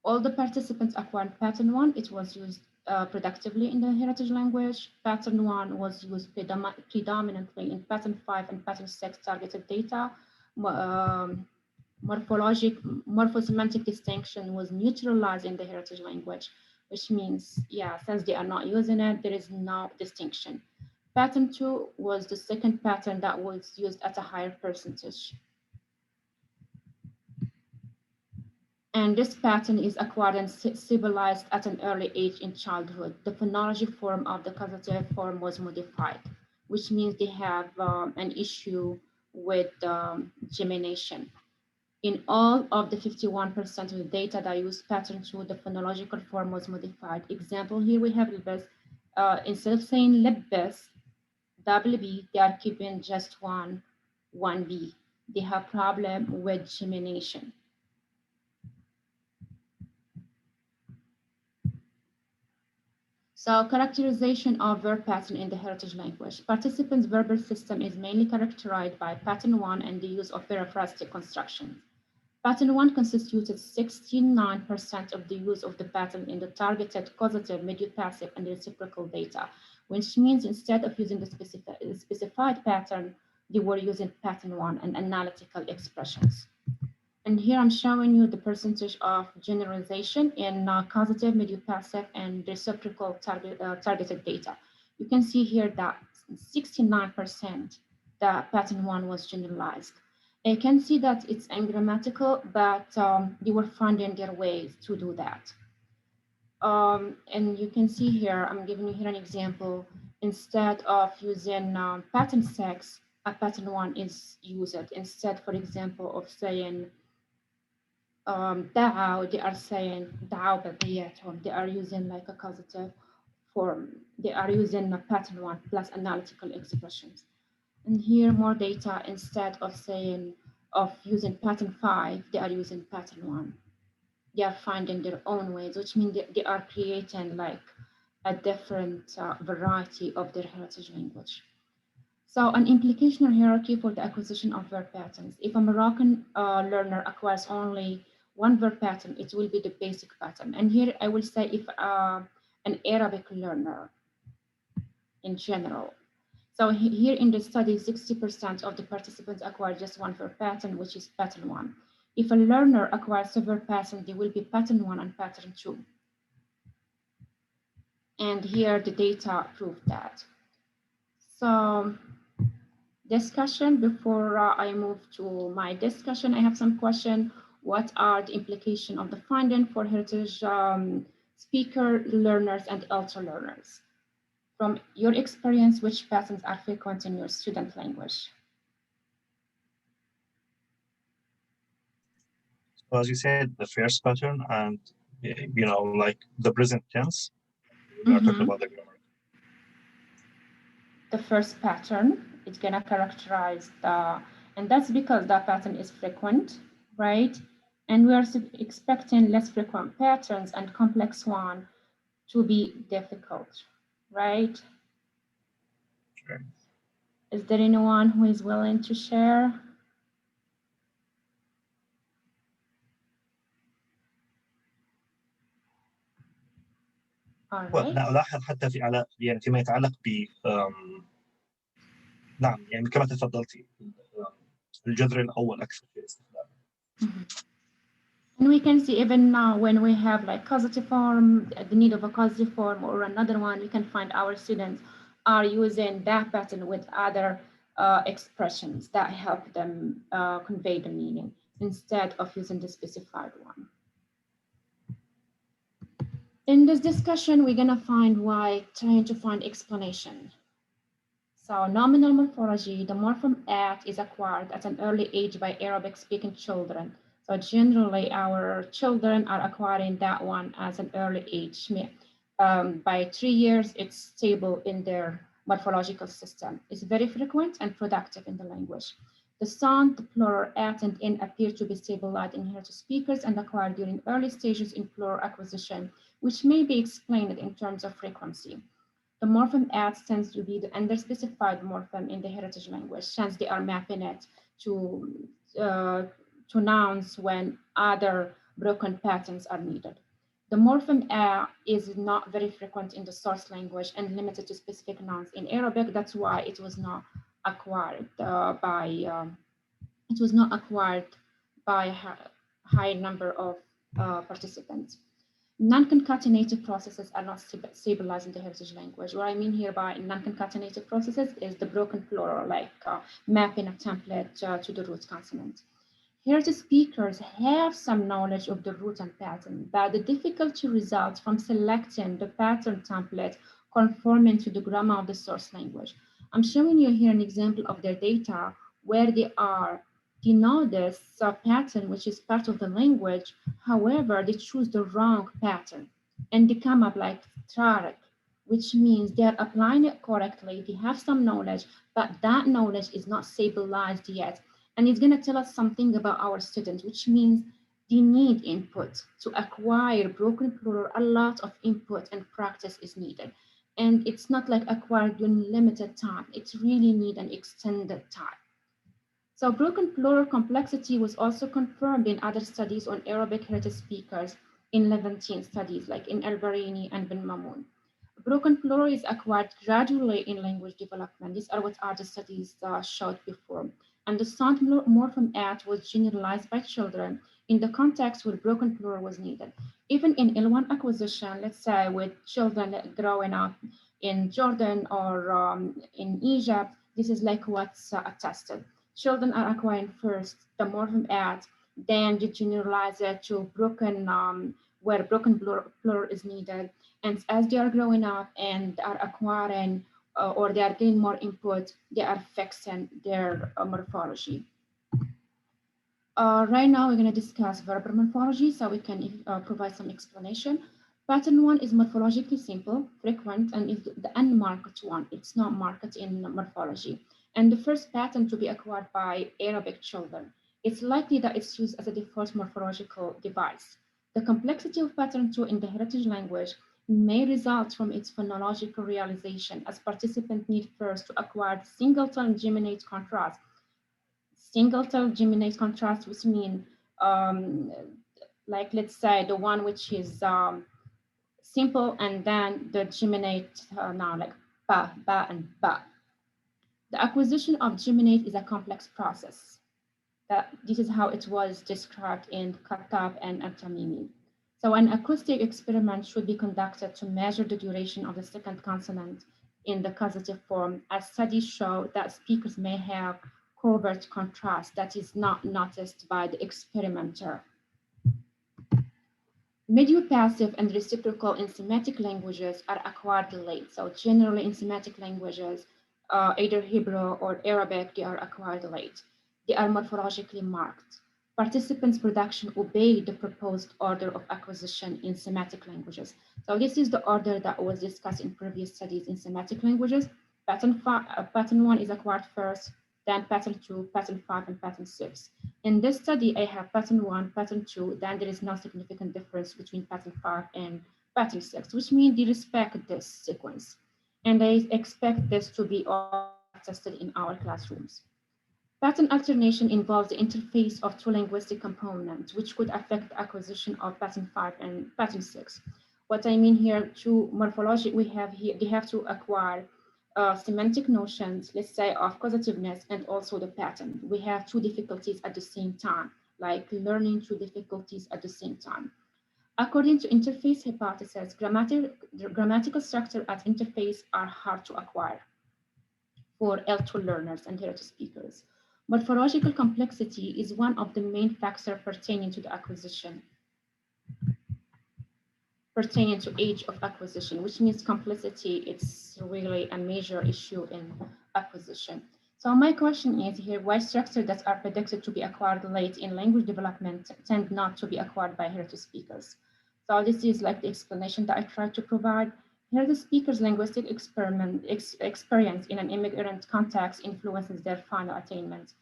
All the participants acquired pattern 1. It was used productively in the heritage language. Pattern 1 was used predominantly in pattern 5 and pattern 6 targeted data. Morphosemantic distinction was neutralized in the heritage language. which means, yeah, since they are not using it, there is no distinction. Pattern 2 was the second pattern that was used at a higher percentage. And this pattern is acquired and civilized at an early age in childhood. The phonology form of the causative form was modified, which means they have an issue with gemination. In all of the 51% of the data that use pattern 2, the phonological form was modified. Example, here we have libes. Instead of saying libes, double B, they are keeping just one B. They have problem with gemination. So characterization of verb pattern in the heritage language. Participants' verbal system is mainly characterized by pattern 1 and the use of periphrastic constructions. Pattern 1 constituted 69% of the use of the pattern in the targeted, causative, medial-passive, and reciprocal data, which means instead of using the specified pattern, they were using pattern 1 and analytical expressions. And here I'm showing you the percentage of generalization in causative, medial-passive, and reciprocal targeted data. You can see here that 69% that pattern 1 was generalized. I can see that it's ungrammatical, but they were finding their ways to do that. And you can see here, I'm giving you here an example. Instead of using pattern 6, a pattern 1 is used. Instead, for example, of saying دعوا, they are saying دعوا بقياتهم. They are using like a causative form. They are using a pattern 1 plus analytical expressions. And here more data, instead of using pattern 5, they are using pattern 1. They are finding their own ways, which means they are creating like a different variety of their heritage language. So an implicational hierarchy for the acquisition of verb patterns. If a Moroccan learner acquires only one verb pattern, it will be the basic pattern. And here I will say if an Arabic learner in general. So here in the study, 60% of the participants acquire just one verb pattern, which is pattern 1. If a learner acquires several patterns, they will be pattern 1 and pattern 2. And here the data prove that. So discussion, before I move to my discussion, I have some question. What are the implications of the finding for heritage speaker learners and ultra learners? From your experience, which patterns are frequent in your student language? So as you said, the first pattern and, you know, like the present tense, we are talking about the grammar. The first pattern, it's gonna characterize and that's because that pattern is frequent, right? And we are expecting less frequent patterns and complex one to be difficult, right? Sure. Is there anyone who is willing to share? All right. لاحظ حتى في علاقة يعني فيما يتعلق ب نعم يعني كما تفضلتي الجذر الأول أكثر في الاستخدام. And we can see even now when we have like causative form, the need of a causative form or another one, we can find our students are using that pattern with other expressions that help them convey the meaning instead of using the specified one. In this discussion, we're gonna trying to find explanation. So nominal morphology, the morpheme at is acquired at an early age by Arabic speaking children. So generally our children are acquiring that one as an early age. By 3 years, it's stable in their morphological system. It's very frequent and productive in the language. The sound, the plural at and in appear to be stabilized in heritage speakers and acquired during early stages in plural acquisition, which may be explained in terms of frequency. The morpheme at tends to be the underspecified morpheme in the heritage language, since they are mapping it to nouns when other broken patterns are needed. The morpheme a is not very frequent in the source language and limited to specific nouns in Arabic. That's why it was not acquired by a high number of participants. Non-concatenative processes are not stabilized in the heritage language. What I mean here by non-concatenative processes is the broken plural, like mapping a template to the root consonant. Heritage speakers have some knowledge of the root and pattern, but the difficulty results from selecting the pattern template conforming to the grammar of the source language. I'm showing you here an example of their data where they know this pattern, which is part of the language. However, they choose the wrong pattern and they come up like trarik, which means they're applying it correctly. They have some knowledge, but that knowledge is not stabilized yet. And it's going to tell us something about our students, which means they need input to acquire broken plural. A lot of input and practice is needed. And it's not like acquired in limited time. It's really need an extended time. So broken plural complexity was also confirmed in other studies on Arabic heritage speakers in Levantine studies, like in El-Barini and Ben Mamoun. Broken plural is acquired gradually in language development. These are what other studies showed before. And the sound morpheme at was generalized by children in the context where broken plural was needed. Even in L1 acquisition, let's say with children growing up in Jordan or in Egypt, this is like what's attested. Children are acquiring first the morpheme at, then you generalize it to broken, where broken plural is needed. And as they are growing up and are acquiring or they are getting more input, they are fixing their morphology. Right now, we're going to discuss verbal morphology so we can provide some explanation. Pattern 1 is morphologically simple, frequent, and is the unmarked one. It's not marked in morphology. And the first pattern to be acquired by Arabic children. It's likely that it's used as a default morphological device. The complexity of pattern 2 in the heritage language may result from its phonological realization, as participants need first to acquire singleton geminate contrast. Singleton geminate contrast, which means, like let's say the one which is simple and then the geminate now like ba, ba, and ba. The acquisition of geminate is a complex process. This is how it was described in Khattab and Al-Tamimi. So an acoustic experiment should be conducted to measure the duration of the second consonant in the causative form, as studies show that speakers may have covert contrast that is not noticed by the experimenter. Mediopassive and reciprocal in Semitic languages are acquired late. So generally in Semitic languages, either Hebrew or Arabic, they are acquired late. They are morphologically marked. Participants' production obey the proposed order of acquisition in Semitic languages. So this is the order that was discussed in previous studies in Semitic languages. Pattern 1 is acquired first, then pattern 2, pattern 5, and pattern 6. In this study, I have pattern 1, pattern 2, then there is no significant difference between pattern 5 and pattern 6, which means they respect this sequence. And I expect this to be all tested in our classrooms. Pattern alternation involves the interface of two linguistic components, which could affect the acquisition of pattern 5 and pattern 6. What I mean here, to morphology, we have here, they have to acquire semantic notions, let's say, of causativeness and also the pattern. We have two difficulties at the same time, like learning two difficulties at the same time. According to interface hypothesis, grammatical structure at interface are hard to acquire for L2 learners and heritage speakers. Morphological complexity is one of the main factors pertaining to the acquisition, pertaining to age of acquisition, which means complexity, it's really a major issue in acquisition. So my question is here, why structures that are predicted to be acquired late in language development tend not to be acquired by heritage speakers? So this is like the explanation that I tried to provide. Heritage speakers' linguistic experience in an immigrant context influences their final attainment.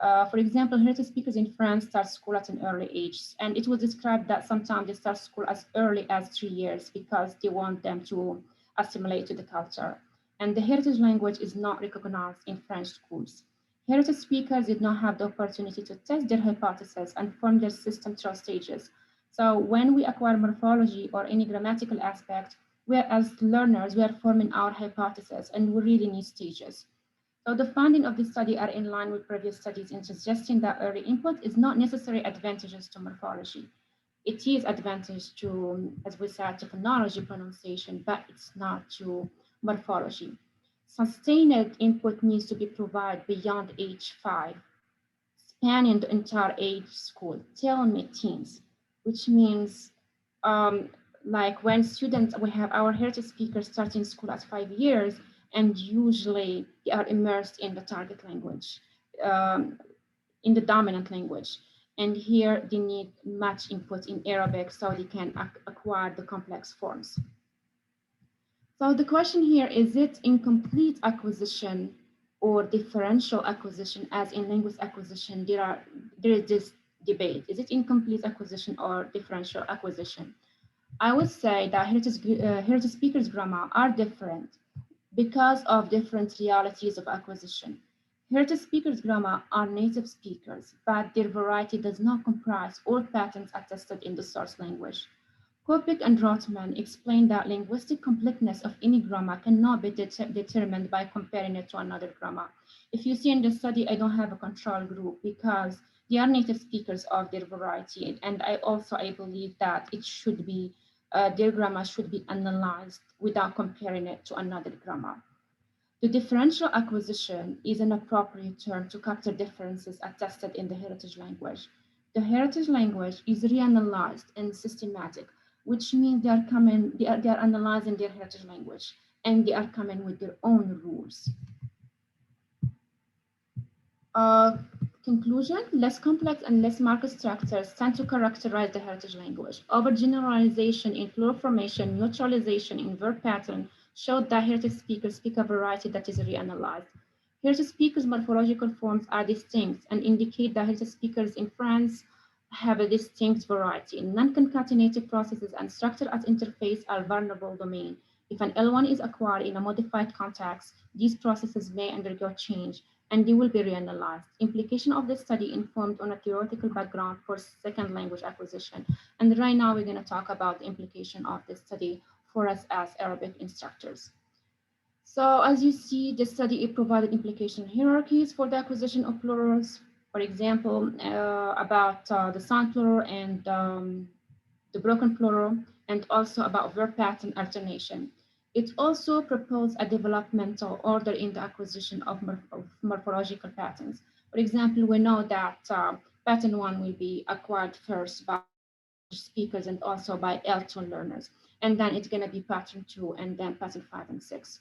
For example, heritage speakers in France start school at an early age, and it was described that sometimes they start school as early as 3 years because they want them to assimilate to the culture. And the heritage language is not recognized in French schools. Heritage speakers did not have the opportunity to test their hypotheses and form their system through stages. So when we acquire morphology or any grammatical aspect, we as learners, we are forming our hypothesis and we really need stages. So the findings of this study are in line with previous studies in suggesting that early input is not necessarily advantageous to morphology. It is advantage to, as we said, to phonology pronunciation, but it's not to morphology. Sustained input needs to be provided beyond age 5, spanning the entire age school till mid-teens, which means like when students, we have our heritage speakers starting school at 5 years, and usually they are immersed in the target language, in the dominant language. And here they need much input in Arabic so they can acquire the complex forms. So the question here, is it incomplete acquisition or differential acquisition? As in language acquisition, there is this debate. Is it incomplete acquisition or differential acquisition? I would say that heritage speakers' grammar are different because of different realities of acquisition. Heritage speakers' grammar are native speakers, but their variety does not comprise all patterns attested in the source language. Kopic and Rotman explain that linguistic completeness of any grammar cannot be determined by comparing it to another grammar. If you see in the study, I don't have a control group because they are native speakers of their variety. And I believe that it should be, their grammar should be analyzed without comparing it to another grammar. The differential acquisition is an appropriate term to capture differences attested in the heritage language. The heritage language is reanalyzed and systematic, which means they are analyzing their heritage language and they are coming with their own rules. Conclusion, less complex and less marked structures tend to characterize the heritage language. Overgeneralization in plural formation, neutralization in verb pattern showed that heritage speakers speak a variety that is reanalyzed. Heritage speakers' morphological forms are distinct and indicate that heritage speakers in France have a distinct variety. Non-concatenative processes and structure at interface are vulnerable domain. If an L1 is acquired in a modified context, these processes may undergo change and they will be reanalyzed. Implication of this study informed on a theoretical background for second language acquisition. And right now we're going to talk about the implication of this study for us as Arabic instructors. So as you see, the study provided implication hierarchies for the acquisition of plurals. For example, about the sound plural and the broken plural, and also about verb pattern alternation. It also proposed a developmental order in the acquisition of morphological patterns. For example, we know that pattern 1 will be acquired first by speakers and also by L2 learners, and then it's going to be pattern 2 and then pattern 5 and 6.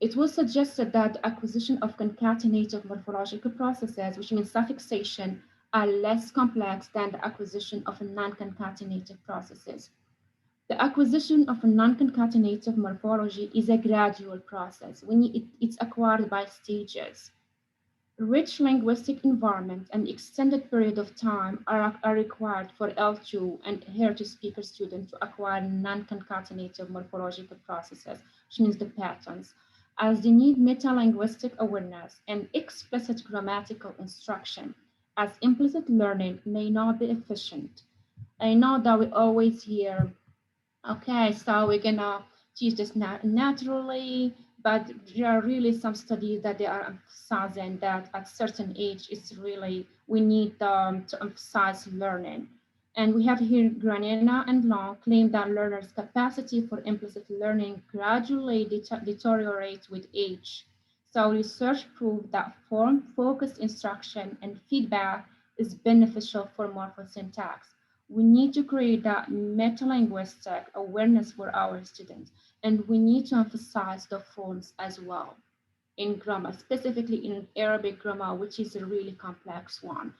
It was suggested that the acquisition of concatenative morphological processes, which means suffixation, are less complex than the acquisition of non-concatenative processes. The acquisition of a non-concatenative morphology is a gradual process. It's acquired by stages. Rich linguistic environment and extended period of time are required for L2 and heritage speaker students to acquire non-concatenative morphological processes, which means the patterns, as they need meta-linguistic awareness and explicit grammatical instruction, as implicit learning may not be efficient. I know that we always hear, okay, so we're gonna teach this naturally, but there are really some studies that they are emphasizing that at certain age, it's really, we need to emphasize learning. And we have here Granina and Long claim that learners' capacity for implicit learning gradually deteriorates with age. So research proved that form-focused instruction and feedback is beneficial for morphosyntax. We need to create that meta-linguistic awareness for our students, and we need to emphasize the forms as well in grammar, specifically in Arabic grammar, which is a really complex one.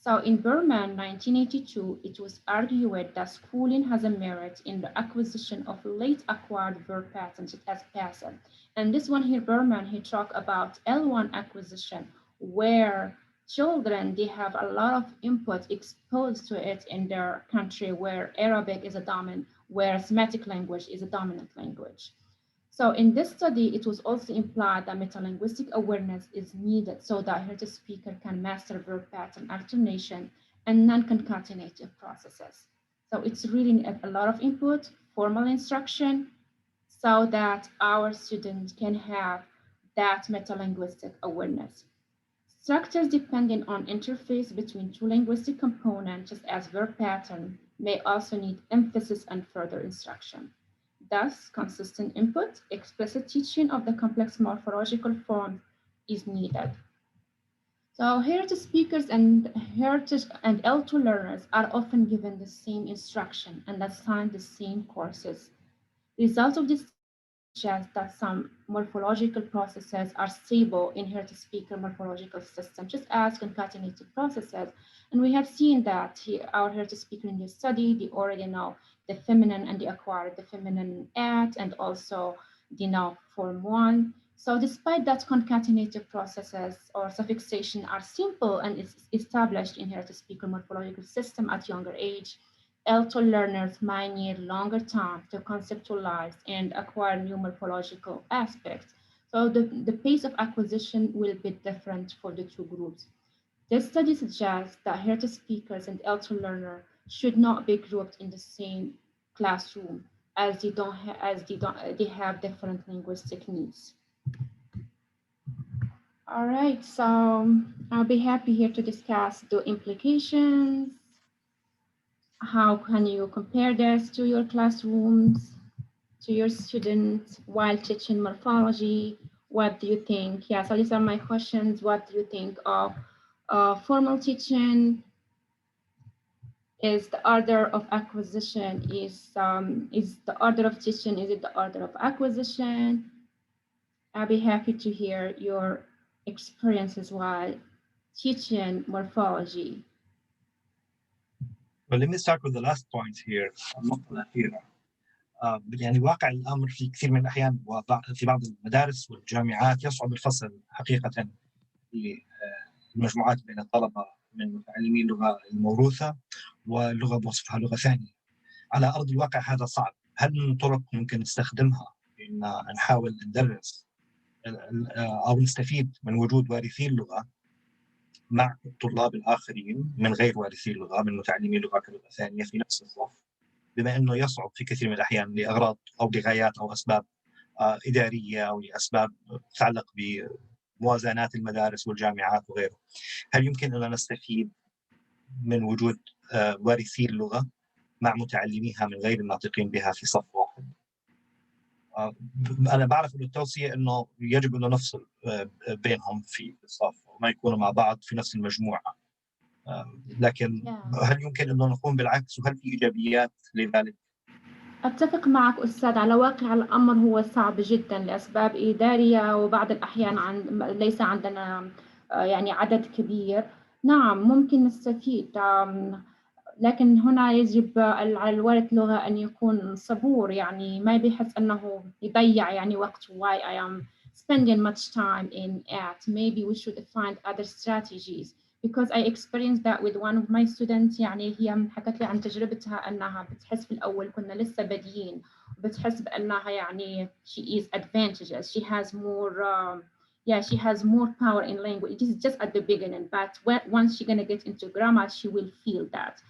So in Berman, 1982, it was argued that schooling has a merit in the acquisition of late acquired verb patterns as passive. And this one here, Berman, he talked about L1 acquisition, where children, they have a lot of input exposed to it in their country where Arabic is a dominant, where Semitic language is a dominant language. So in this study, it was also implied that metalinguistic awareness is needed so that heritage speaker can master verb pattern alternation and non-concatenative processes. So it's really a lot of input, formal instruction, so that our students can have that metalinguistic awareness. Structures depending on interface between two linguistic components, such as verb pattern, may also need emphasis and further instruction. Thus, consistent input, explicit teaching of the complex morphological form is needed. So heritage speakers and heritage and L2 learners are often given the same instruction and assigned the same courses. The result of this suggests that some morphological processes are stable in heritage speaker morphological systems, just as concatenative processes. And we have seen that here, our heritage speaker in this study, they already know the feminine and they acquired the feminine at, and also they know form one. So despite that concatenative processes or suffixation are simple and is established in heritage speaker morphological system at younger age, L2 learners might need longer time to conceptualize and acquire new morphological aspects. So the pace of acquisition will be different for the two groups. This study suggests that heritage speakers and L2 learners should not be grouped in the same classroom as they have different linguistic needs. All right, so I'll be happy here to discuss the implications. How can you compare this to your classrooms, to your students while teaching morphology? What do you think? Yeah, so these are my questions. What do you think of formal teaching? Is the order of acquisition, is the order of teaching, is it the order of acquisition? I'll be happy to hear your experiences while teaching morphology. Well, let me start with the last point here. النقطة الأخيرة. يعني واقع الأمر في كثير من الأحيان وفي بعض المدارس والجامعات يصعب الفصل حقيقة في المجموعات بين الطلبة من متعلمي اللغة الموروثة واللغة بوصفها لغة ثانية. على أرض الواقع هذا صعب. هل من طرق ممكن نستخدمها إن نحاول ندرس أو نستفيد من وجود وارثي اللغة مع الطلاب الآخرين من غير وارثي اللغة، من متعلمي اللغة كلغة ثانية في نفس الصف، بما أنه يصعب في كثير من الأحيان لأغراض أو لغايات أو أسباب إدارية أو لأسباب تتعلق بموازنات المدارس والجامعات وغيره. هل يمكن أن نستفيد من وجود وارثي اللغة مع متعلميها من غير الناطقين بها في صف واحد؟ أنا بعرف أن التوصية أنه يجب أن نفصل بينهم في الصف وما يكونوا مع بعض في نفس المجموعة، لكن هل يمكن أن نقوم بالعكس وهل في إيجابيات لذلك؟ أتفق معك أستاذ، على واقع الأمر هو صعب جدا لأسباب إدارية وبعض الأحيان ليس عندنا يعني عدد كبير. نعم ممكن نستفيد، لكن هنا يجب على الوارث لغة أن يكون صبور، يعني ما بيحس أنه يضيع يعني وقت. Why I am spending much time in at, maybe we should find other strategies, because I experienced that with one of my students. يعني هي حكت لي عن تجربتها أنها بتحس في الأول كنا لسه بادئين وبتحس بأنها يعني she is advantageous, she has more she has more power in language. It is just at the beginning, but once she's gonna get into grammar, she will feel that.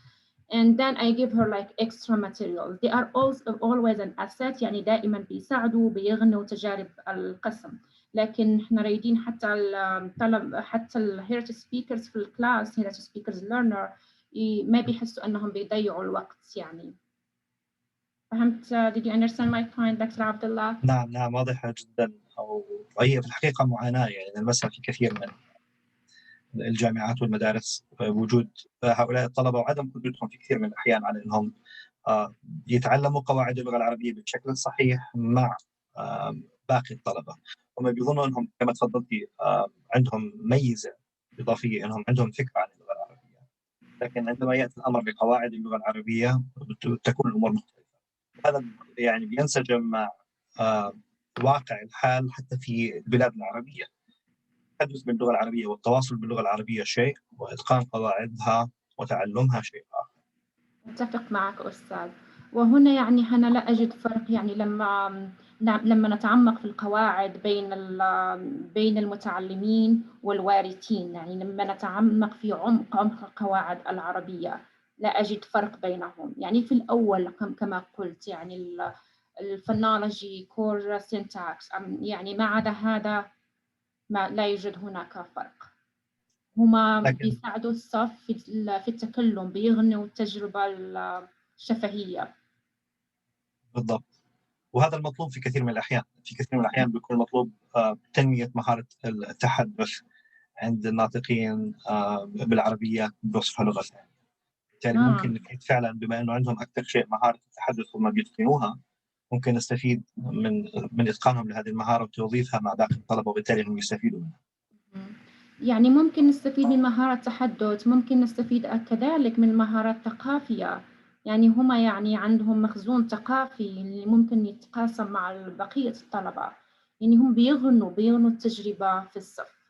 And then I give her like extra materials. They are also always an asset، يعني دائما بيساعدوا بيغنوا تجارب القسم. لكن احنا رايدين حتى الطلب، حتى الهيرتج سبيكرز في الكلاس، هيرتج سبيكرز ليرنر ما بيحسوا انهم بيضيعوا الوقت. يعني فهمت؟ Did you understand my point دكتور عبد الله؟ نعم واضحة جدا. وهي في الحقيقة معاناة يعني نلمسها في كثير من الجامعات والمدارس، وجود هؤلاء الطلبة وعدم قدرتهم في كثير من الأحيان على أنهم يتعلموا قواعد اللغة العربية بالشكل الصحيح مع باقي الطلبة. هم بيظنوا أنهم كما تفضلتي عندهم ميزة إضافية، أنهم عندهم فكرة عن اللغة العربية، لكن عندما يأتي الأمر بقواعد اللغة العربية تكون الأمور مختلفة. هذا يعني بينسجم مع واقع الحال حتى في البلاد العربية. التحدث باللغة العربية والتواصل باللغة العربية شيء، وإتقان قواعدها وتعلمها شيء آخر. أتفق معك أستاذ. وهنا يعني أنا لا أجد فرق، يعني لما نتعمق في القواعد بين المتعلمين والوارثين، يعني لما نتعمق في عمق القواعد العربية لا أجد فرق بينهم. يعني في الأول كما قلت يعني الفونولوجي كور سينتاكس، يعني ما عدا هذا لا يوجد هناك فرق. هما لكن بيساعدوا الصف في التكلم، بيغنوا التجربة الشفهية. بالضبط، وهذا المطلوب في كثير من الأحيان. في كثير من الأحيان بيكون مطلوب تنمية مهارة التحدث عند الناطقين بالعربية بوصفها لغة ثانية. بالتالي ممكن نفيد فعلا، بما أنه عندهم أكثر شيء مهارة التحدث وما بيتقنوها، ممكن نستفيد من إتقانهم لهذه المهارة وتوظيفها مع باقي الطلبة، وبالتالي هم يستفيدوا منها. يعني ممكن نستفيد من مهارة التحدث، ممكن نستفيد كذلك من مهارات ثقافية. يعني هما يعني عندهم مخزون ثقافي اللي ممكن يتقاسم مع بقية الطلبة. يعني هم بيغنوا التجربة في الصف.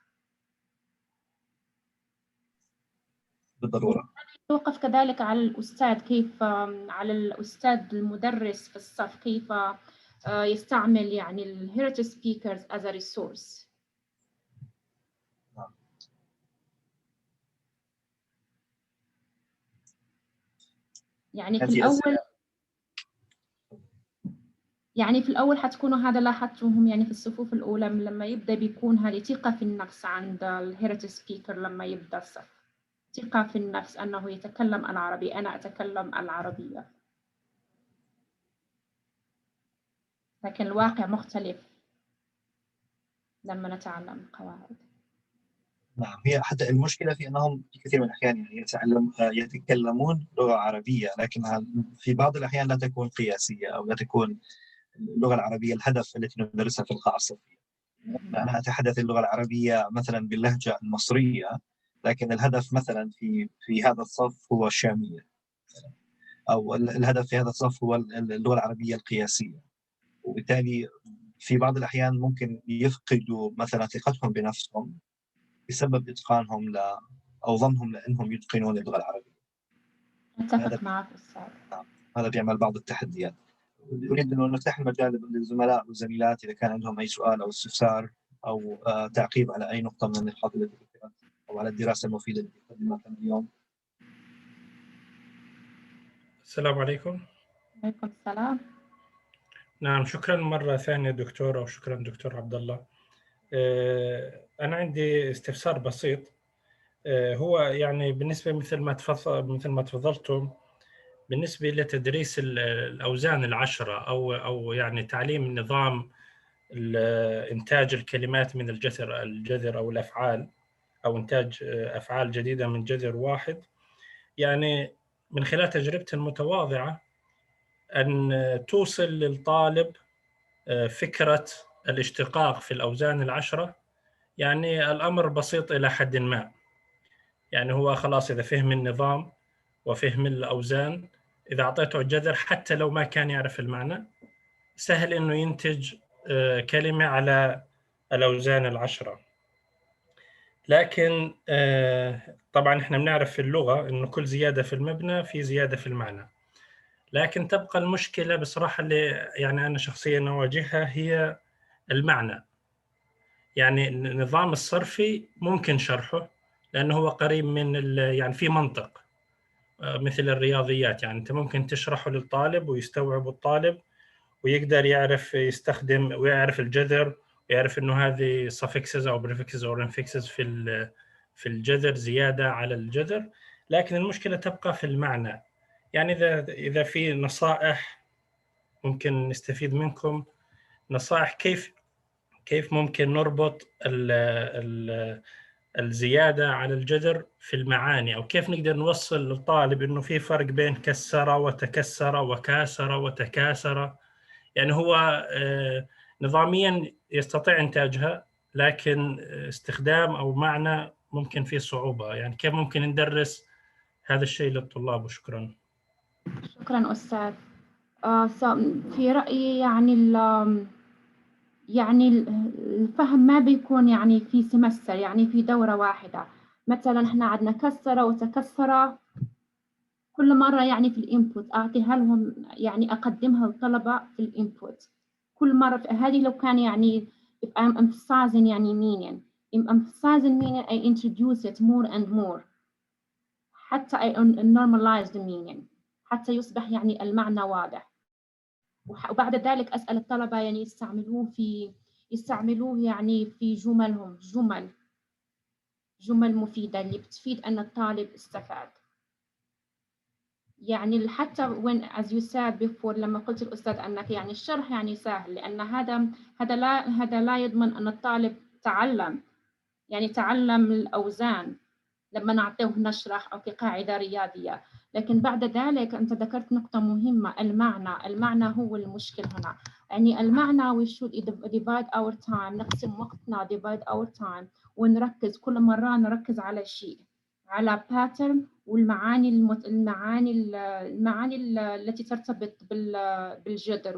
بالضرورة. توقف كذلك على الأستاذ، كيف على الأستاذ المدرس في الصف كيف يستعمل يعني ال heritage speakers as a resource. يعني في الأول حتكونوا هذا لاحظتوهم يعني في الصفوف الأولى لما يبدأ بيكون هذه ثقة في النفس عند ال heritage speaker. لما يبدأ الصف ثقة في النفس أنه يتكلم العربي، أنا أتكلم العربية. لكن الواقع مختلف لما نتعلم القواعد. نعم، هي حتى المشكلة في أنهم في كثير من الأحيان يعني يتكلمون لغة عربية، لكنها في بعض الأحيان لا تكون قياسية، أو لا تكون اللغة العربية الهدف التي ندرسها في القاعة الصفية. أنا أتحدث اللغة العربية مثلا باللهجة المصرية، لكن الهدف مثلا في هذا الصف هو الشامية، أو الهدف في هذا الصف هو اللغة العربية القياسية. وبالتالي في بعض الأحيان ممكن يفقدوا مثلا ثقتهم بنفسهم بسبب إتقانهم أو ظنهم لأنهم يتقنون اللغة العربية. أتفق معك أستاذ. هذا بيعمل بعض التحديات. أريد أن نفتح المجال للزملاء والزميلات إذا كان عندهم أي سؤال أو استفسار أو تعقيب على أي نقطة من النقاط التي ذكرت، أو على الدراسة المفيدة التي قدمتها اليوم. السلام عليكم. وعليكم السلام. نعم، شكرا مرة ثانية دكتورة، وشكرا دكتور عبد الله. أنا عندي استفسار بسيط. هو يعني بالنسبة مثل ما تفضلتم، بالنسبة لتدريس الأوزان العشرة، أو يعني تعليم نظام إنتاج الكلمات من الجذر أو الأفعال، أو إنتاج أفعال جديدة من جذر واحد. يعني من خلال تجربتي المتواضعة أن توصل للطالب فكرة الاشتقاق في الأوزان العشرة، يعني الأمر بسيط إلى حد ما. يعني هو خلاص إذا فهم النظام وفهم الأوزان، إذا أعطيته الجذر حتى لو ما كان يعرف المعنى، سهل إنه ينتج كلمة على الأوزان العشرة. لكن طبعا إحنا بنعرف في اللغة إنه كل زيادة في المبنى في زيادة في المعنى. لكن تبقى المشكلة بصراحة اللي يعني أنا شخصيا أواجهها هي المعنى. يعني النظام الصرفي ممكن شرحه لأنه هو قريب من يعني في منطق، مثل الرياضيات. يعني أنت ممكن تشرحه للطالب ويستوعب الطالب ويقدر يعرف يستخدم ويعرف الجذر، ويعرف إنه هذه suffixes أو prefixes أو infixes في الجذر زيادة على الجذر. لكن المشكلة تبقى في المعنى. يعني إذا في نصائح ممكن نستفيد منكم، نصائح كيف ممكن نربط الزيادة على الجذر في المعاني، أو كيف نقدر نوصل للطالب إنه في فرق بين كسر وتكسر وكاسر وتكاسر. يعني هو نظاميا يستطيع إنتاجها، لكن استخدام أو معنى ممكن فيه صعوبة. يعني كيف ممكن ندرس هذا الشيء للطلاب؟ وشكرا. شكرا أستاذ. في رأيي يعني الفهم ما بيكون يعني في سمستر، يعني في دورة واحدة. مثلا احنا عندنا كسر وتكسر كل مرة، يعني في الانبوت أعطيها لهم، يعني أقدمها للطلبة في الانبوت كل مرة. هذه لو كان يعني if I'm emphasizing يعني meaning, I introduce it more and more حتى I normalize the meaning حتى يصبح يعني المعنى واضح. وبعد ذلك أسأل الطلبة يعني يستعملوه يعني في جمل جمل مفيدة اللي بتفيد أن الطالب استفاد. يعني حتى when as you said before لما قلت الأستاذ أنك يعني الشرح يعني سهل، لأن هذا لا يضمن أن الطالب تعلم، يعني تعلم الأوزان لما نعطيه نشرح أو كقاعدة رياضية. لكن بعد ذلك أنت ذكرت نقطة مهمة، المعنى هو المشكل هنا. يعني المعنى we should divide our time، نقسم وقتنا divide our time، ونركز كل مرة نركز على شيء، على pattern والمعاني المعاني التي ترتبط بالجذر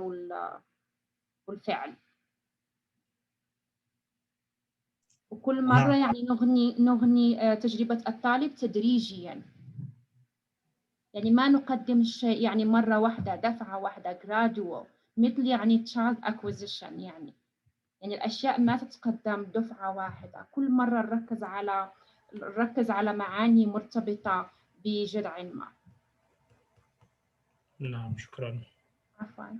والفعل. وكل مرة يعني نغني تجربة الطالب تدريجياً، يعني ما نقدم الشيء يعني مرة واحدة دفعة واحدة gradual، مثل يعني child acquisition، يعني الأشياء ما تتقدم دفعة واحدة، كل مرة نركز على معاني مرتبطة بجذع ما. نعم شكرا. عفواً.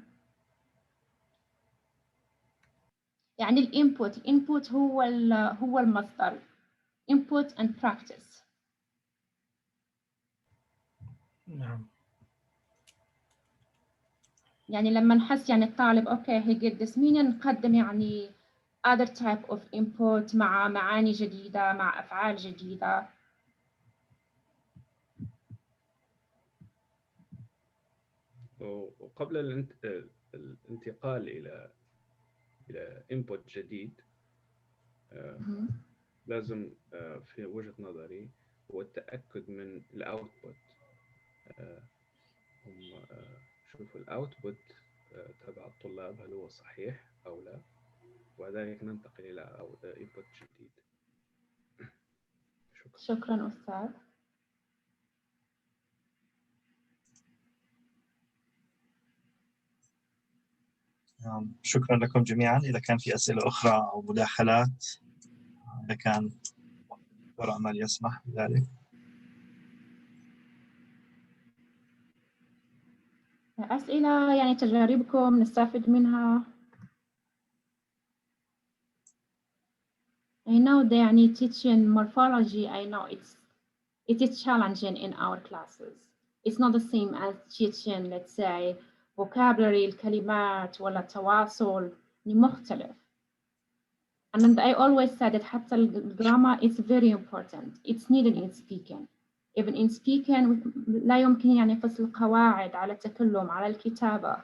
يعني الانبوت هو المصدر، input and practice. نعم. يعني لما نحس يعني الطالب اوكي he get this meaning، نقدم يعني other type of input مع معاني جديدة، مع أفعال جديدة. وقبل الانتقال إلى input جديد، لازم في وجهة نظري هو التأكد من الأوتبوت. هم شوفوا الأوتبوت تبع الطلاب هل هو صحيح أو لا، وذلك ننتقل إلى input جديد. شكرا أستاذ. شكرا لكم جميعا. إذا كان في أسئلة أخرى أو مداخلات، إذا كان دكتور أمل يسمح بذلك. أسئلة يعني تجاربكم نستفيد منها. I know that يعني teaching morphology, I know it is challenging in our classes. It's not the same as teaching, let's say, vocabulary الكلمات ولا التواصل، مختلف. And I always said that حتى الجرامر is very important. It's needed in speaking. Even in speaking لا يمكن يعني فصل القواعد على التكلم، على الكتابة.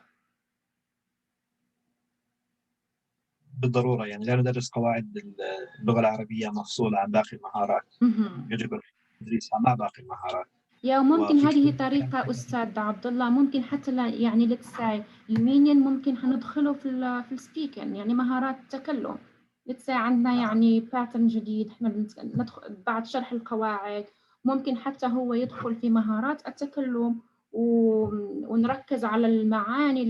بالضرورة يعني لا ندرس قواعد اللغة العربية مفصولة عن باقي المهارات. يجب تدريسها مع باقي المهارات. يا ممكن هذه طريقة أستاذ عبد الله، ممكن حتى يعني let's say المينين ممكن هندخله في السبيكين، يعني مهارات التكلم. let's say عندنا يعني باترن جديد، احنا ندخل بعد شرح القواعد، ممكن حتى هو يدخل في مهارات التكلم ونركز على المعاني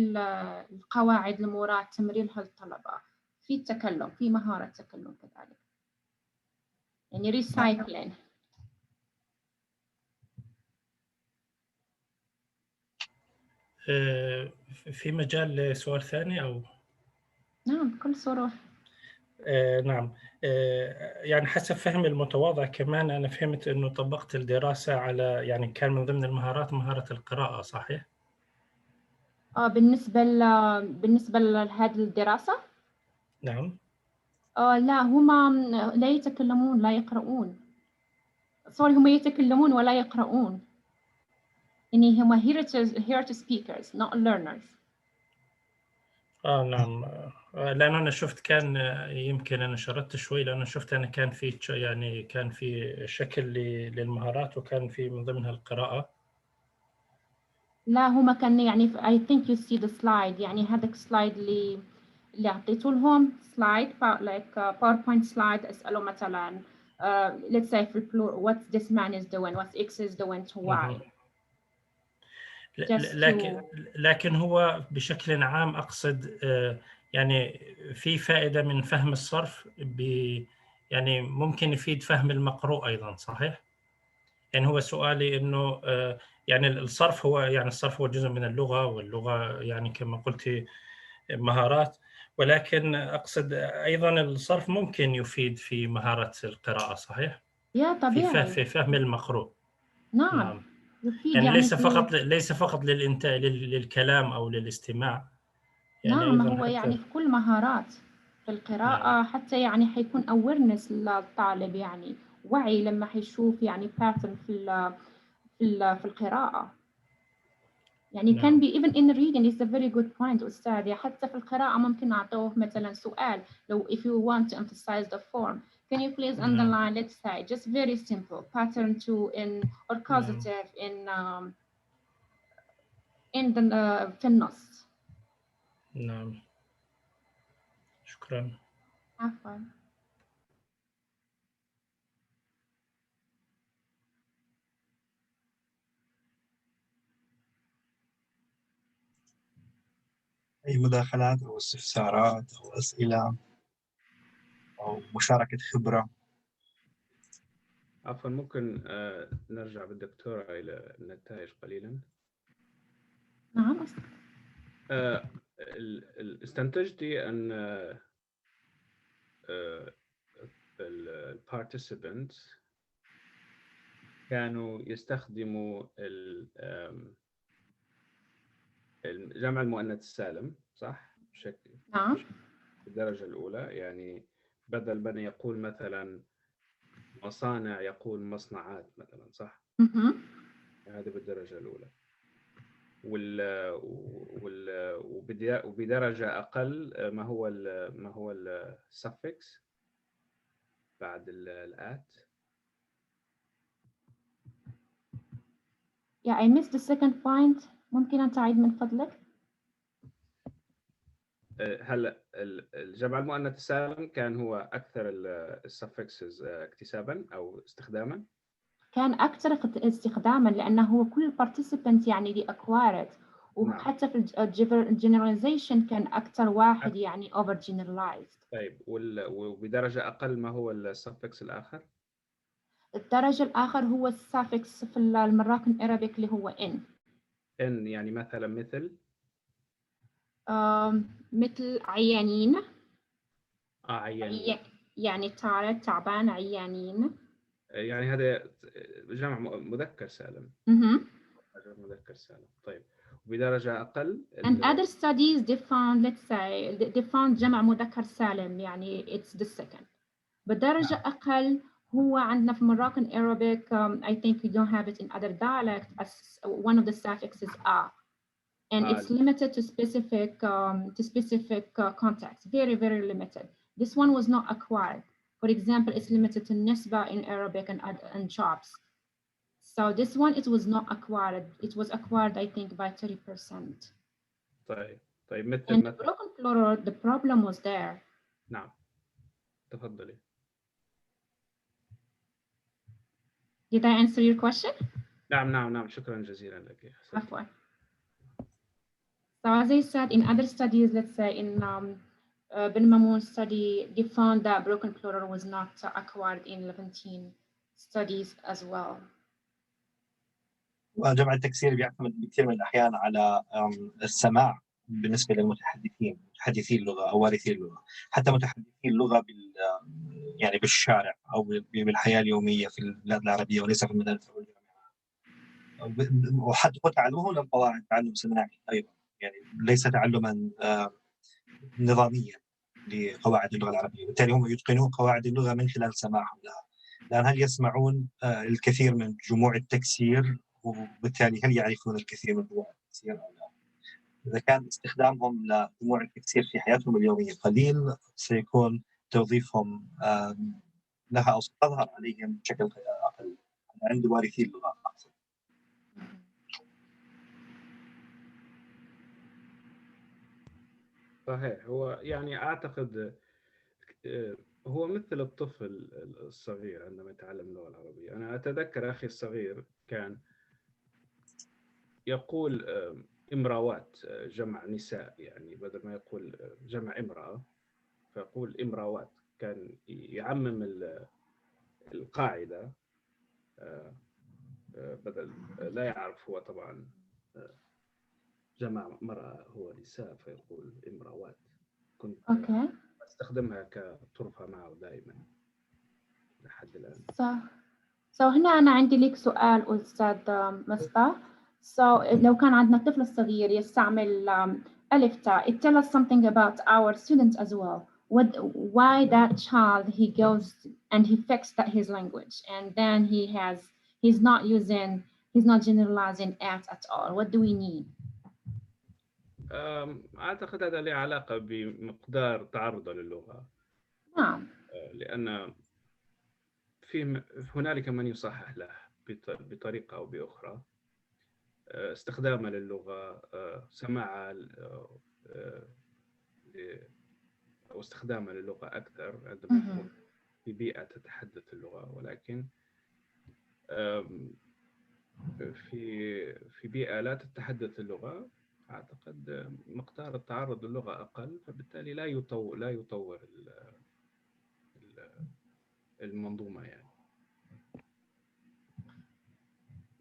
القواعد المراد تمرينها للطلبة في التكلم، في مهارة التكلم كذلك، يعني ريسايكلين. في مجال لسؤال ثاني أو؟ نعم بكل صراحة. نعم. يعني حسب فهمي المتواضع كمان أنا فهمت أنه طبقت الدراسة على يعني كان من ضمن المهارات مهارة القراءة، صحيح؟ بالنسبة لهذه الدراسة؟ نعم. لا، هما لا يتكلمون لا يقرؤون. هما يتكلمون ولا يقرؤون. يعني هما here to speakers not learners. نعم. لأن أنا شفت كان يمكن أنا شردت شوي، لأن شفت أنا كان في يعني كان في شكل للمهارات وكان في من ضمنها القراءة. لا هما كان يعني I think you see the slide، يعني هذاك السلايد اللي أعطيته لهم سلايد like PowerPoint slide، أسأله مثلا let's say في plural what this man is doing، what X is doing to Y. لكن هو بشكل عام أقصد يعني في فائدة من فهم الصرف يعني ممكن يفيد فهم المقروء أيضا، صحيح؟ يعني هو سؤالي إنه يعني الصرف هو جزء من اللغة، واللغة يعني كما قلت مهارات، ولكن أقصد أيضا الصرف ممكن يفيد في مهارة القراءة، صحيح؟ يا في طبيعي. في فهم المقروء. نعم. نعم. يفيد يعني في ليس فقط للكلام أو للاستماع، يعني نعم، أيضا هو حتى يعني في كل مهارات في القراءة. نعم. حتى يعني حيكون awareness للطالب، يعني وعي لما حيشوف يعني pattern في القراءة. يعني can نعم. be even in reading is a very good point أستاذ. يعني حتى في القراءة ممكن أعطوه مثلا سؤال، لو if you want to emphasize the form, can you please underline, let's say, just very simple pattern to in or causative in the في النص. نعم. شكرا. عفوا. أي مداخلات أو استفسارات أو أسئلة أو مشاركة خبرة؟ عفوا، ممكن نرجع بالدكتورة إلى النتائج قليلا؟ نعم. استنتجتي أن البارتيسيبنتس كانوا يستخدموا الجمع المؤنث السالم، صح؟ بشكل نعم. الدرجة الأولى، يعني بدل من يقول مثلا مصانع يقول مصنعات مثلا، صح؟ هذا بالدرجة الأولى. وبدرجة أقل ما هو السفكس بعد الآت. Yeah, I missed the second point. ممكن أن تعيد من فضلك؟ هل الجمع المؤنث السالم كان هو أكثر السفكسز اكتسابا أو استخداما؟ كان أكثر استخداما، لأنه هو كل participant يعني دي acquired. وحتى في generalization كان أكثر واحد يعني over generalized. طيب، وبدرجة أقل ما هو السفكس الآخر؟ الدرجة الآخر هو السافكس في المراكن Arabic اللي هو in. إن يعني مثلا مثل مثل عيانين. عيانين. يعني تعبان، عيانين. يعني هذا جمع مذكر سالم. جمع مذكر سالم. طيب، وبدرجة أقل and other studies they found, let's say, they found جمع مذكر سالم يعني it's the second. بدرجة أقل هو عندنا في Moroccan Arabic, I think we don't have it in other dialects, as one of the suffixes are, and it's limited to specific context, very, very limited. This one was not acquired. For example, it's limited to nisba in Arabic and jobs. So this one, it was not acquired. It was acquired, I think, by 30%. طيب مثل and broken plural, the problem was there. نعم، تفضلي. Did I answer your question? نعم، شكرا جزيلا لك. عفوا. So as I said, in other studies, let's say in Ben Mamoun study, they found that broken plural was not acquired in Levantine studies as well. وجمع التكسير بيعتمد بكثير من الأحيان على السماع بالنسبة للمتحدثين، محدثي اللغة أو وارثي اللغة، حتى متحدثي اللغة يعني بالشارع أو بالحياة اليومية في البلاد العربية وليس في المدارس أو الجامعات. وحتى تعلمه للقواعد تعلم سماعي أيضا، يعني ليس تعلما نظاميا لقواعد اللغة العربية، بالتالي هم يتقنون قواعد اللغة من خلال سماعهم لها. الآن هل يسمعون الكثير من جموع التكسير، وبالتالي هل يعرفون الكثير من جموع التكسير أو لا؟ إذا كان استخدامهم لجموع التكسير في حياتهم اليومية قليل، سيكون توظيفهم لها أو ستظهر عليهم بشكل أقل عند وارثي اللغة أقصد. صحيح. هو يعني أعتقد هو مثل الطفل الصغير عندما يتعلم اللغة العربية. أنا أتذكر أخي الصغير كان يقول امرأوات، جمع نساء، يعني بدل ما يقول جمع امرأة فيقول امرأوات. كان يعمم القاعدة، بدل لا يعرف هو طبعا جمع مرأة هو نساء فيقول امرأوات. كنت أستخدمها كطرفة معه دائما لحد الآن. صح. هنا أنا عندي لك سؤال أستاذ مصطفى. لو كان عندنا طفل صغير يستعمل ألف تاء, it tells us something about our students as well. Why that child he goes and he fixed his language, and then he's not generalizing at all. What do we need? أعتقد هذا له علاقة بمقدار تعرضه للغة. نعم. لأن هنالك من يصحح له بطريقة أو بأخرى، استخدامه للغة، سماعه أو استخدامه للغة أكثر عندما يكون في بيئة تتحدث اللغة، ولكن في بيئة لا تتحدث اللغة أعتقد مقدار التعرض للغة أقل، فبالتالي لا يطور المنظومة يعني.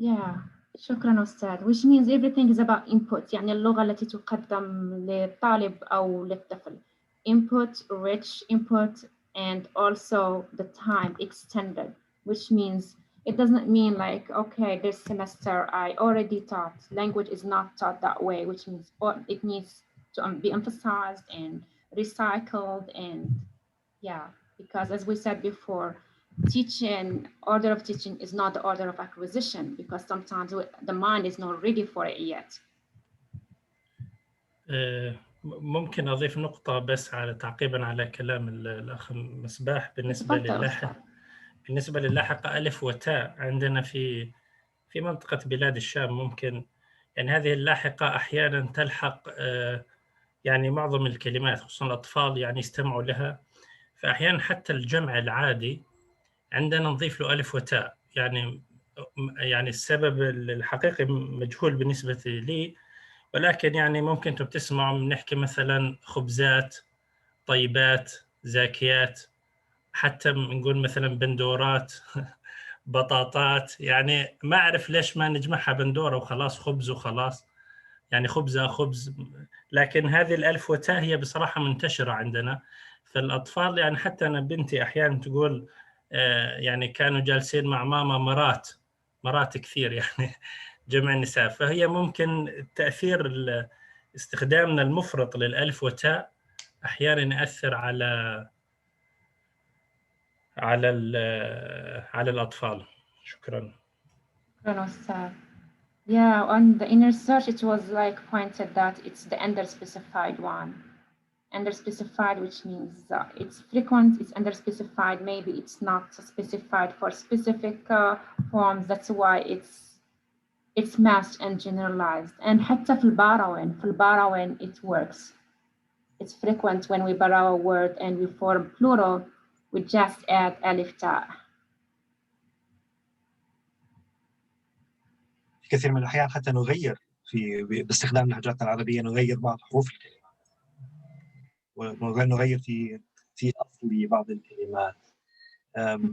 Yeah. شكرا أستاذ. Which means everything is about input. يعني اللغة التي تقدم للطالب أو للطفل. Input, rich input, and also the time extended. Which means it doesn't mean like, okay, this semester I already taught. Language is not taught that way, which means it needs to be emphasized and recycled. And yeah, because as we said before, order of teaching is not the order of acquisition, because sometimes the mind is not ready for it yet. ممكن أضيف نقطة بس تعقيبا على كلام الأخ مصباح بالنسبة للاحقة ألف وتاء عندنا في منطقة بلاد الشام. ممكن يعني هذه اللاحقة أحيانا تلحق يعني معظم الكلمات، خصوصا الأطفال يعني يستمعوا لها، فأحيانا حتى الجمع العادي عندنا نضيف له ألف وتاء. يعني السبب الحقيقي مجهول بالنسبة لي، ولكن يعني ممكن انتم بتسمعوا بنحكي مثلا خبزات، طيبات، زاكيات، حتى نقول مثلا بندورات بطاطات. يعني ما أعرف ليش ما نجمعها بندورة وخلاص، خبز وخلاص، يعني خبزة خبز. لكن هذه الألف وتاء هي بصراحة منتشرة عندنا. فالأطفال يعني حتى أنا بنتي أحيانا تقول يعني كانوا جالسين مع ماما مرات كثير، يعني جمع النساء. فهي ممكن تأثير استخدامنا المفرط للألف وتاء أحيانا يأثر على الأطفال. شكرا. شكرا أستاذ. Yeah, on the inner search it was like pointed that it's the underspecified one. Underspecified, which means it's frequent, it's underspecified, maybe it's not specified for specific forms. That's why it's masked and generalized. And حتى في الباراوين it works. It's frequent when we borrow a word and we form plural, we just add alif ta. في كثير من الأحيان حتى نغير باستخدام لهجاتنا العربية، نغير بعض حروف الكلمات، ونغير في أصل بعض الكلمات،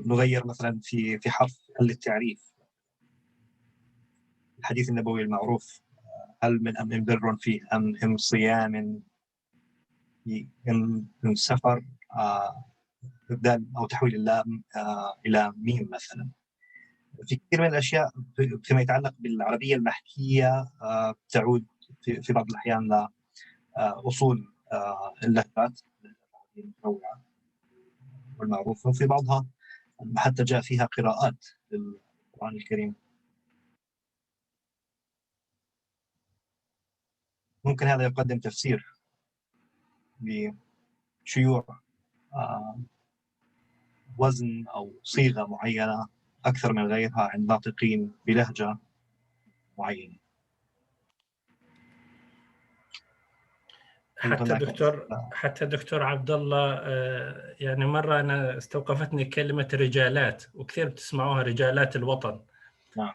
نغير مثلا في حرف التعريف. الحديث النبوي المعروف، هل من أم بر فيه أم صيام إن سفر، إبدال أو تحويل اللام إلى ميم مثلا. في كثير من الأشياء فيما يتعلق بالعربية المحكية تعود في بعض الأحيان لأصول اللهجات المتنوعة والمعروفة، وفي بعضها حتى جاء فيها قراءات للقرآن الكريم. ممكن هذا يقدم تفسير بشيوع وزن أو صيغة معينة أكثر من غيرها عند ناطقين بلهجة معينة. حتى دكتور عبد الله، يعني مرة أنا استوقفتني كلمة رجالات، وكثير بتسمعوها رجالات الوطن. نعم.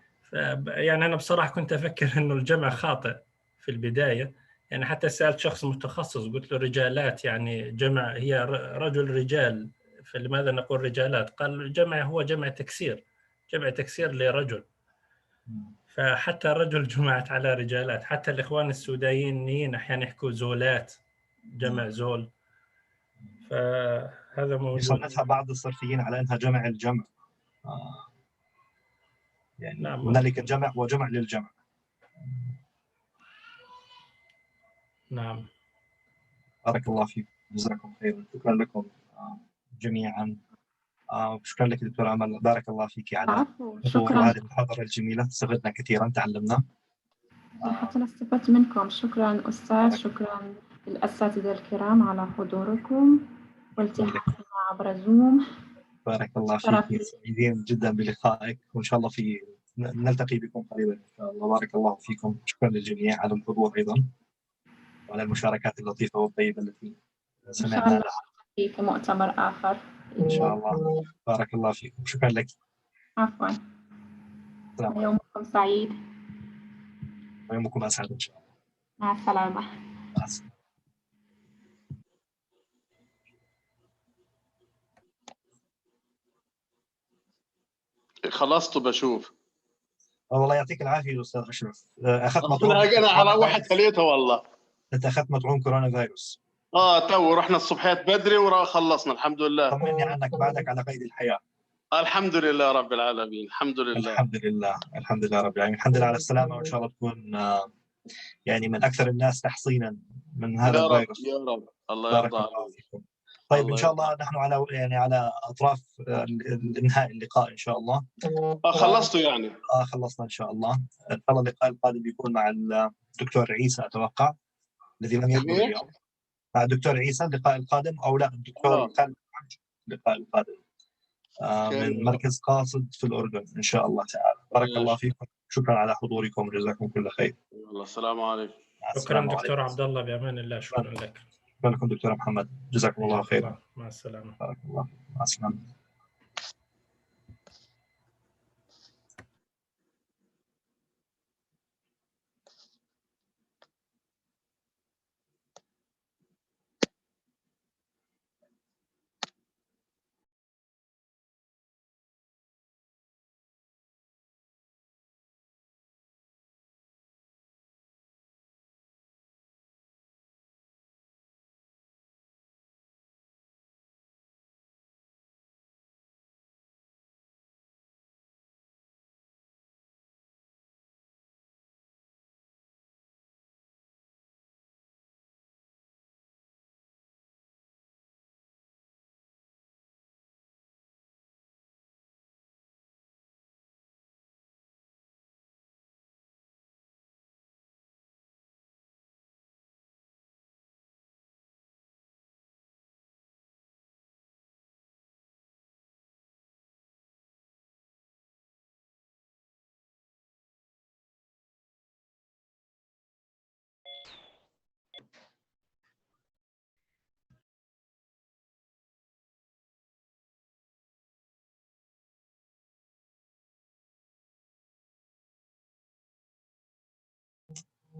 يعني أنا بصراحة كنت أفكر إنه الجمع خاطئ في البداية، يعني حتى سألت شخص متخصص قلت له رجالات يعني جمع، هي رجل رجال، فلماذا نقول رجالات؟ قال الجمع هو جمع تكسير لرجل. فحتى الرجل جمعت على رجالات. حتى الإخوان السودانيين أحيانا يحكوا زولات، جمع زول. فهذا موجود. يصنفها بعض الصرفيين على أنها جمع الجمع. يعني نعم. هنالك جمع وجمع للجمع. نعم. بارك الله فيكم، جزاكم خير، شكرا لكم جميعا. شكرا لك دكتور أمل، بارك الله فيك على حضور هذه المحاضرة الجميلة، استفدنا كثيرا، تعلمنا. حتى أنا استفدت منكم. شكرا أستاذ، شكرا للأساتذة الكرام على حضوركم والتحاقنا عبر زوم. بارك الله فيك، سعيدين جدا بلقائك، وإن شاء الله نلتقي بكم قريبا إن شاء الله. بارك الله فيكم، شكرا للجميع على الحضور أيضا وعلى المشاركات اللطيفة والطيبة التي سمعناها. إن شاء الله في مؤتمر آخر إن شاء الله. بارك الله فيكم، شكرا لك. عفوا. يومكم سعيد. ويومكم أسعد إن شاء الله. مع السلامة. مع السلامة. خلصت بشوف. والله يعطيك العافية أستاذ أشرف. أخذت مطعوم. أنا على واحد تليته والله. أنت أخذت مطعوم كورونا فيروس. تو رحنا الصبحيات بدري وخلصنا الحمد لله. طمني عنك، بعدك على قيد الحياة. الحمد لله رب العالمين، الحمد لله. الحمد لله، الحمد لله رب العالمين، الحمد لله على السلامة، وإن شاء الله تكون يعني من أكثر الناس تحصينا من هذا الفيروس. يا رب الله بارك يرضى الله عليك. فيكم. طيب الله إن شاء الله نحن على أطراف إنهاء اللقاء إن شاء الله. خلصتوا يعني؟ خلصنا إن شاء الله. إن شاء الله اللقاء القادم بيكون مع الدكتور عيسى أتوقع، الذي لم يحضر اليوم. مع الدكتور عيسى اللقاء القادم، أو لا الدكتور خالد اللقاء القادم من مركز قاصد في الأردن إن شاء الله تعالى. بارك الله فيكم، شكرا على حضوركم وجزاكم كل خير. الله السلام عليكم. شكرا دكتور عبد الله، بأمان الله. شكرا لك. شكرا لكم دكتور محمد، جزاكم الله خير. مع السلامة. بارك الله، مع السلامة.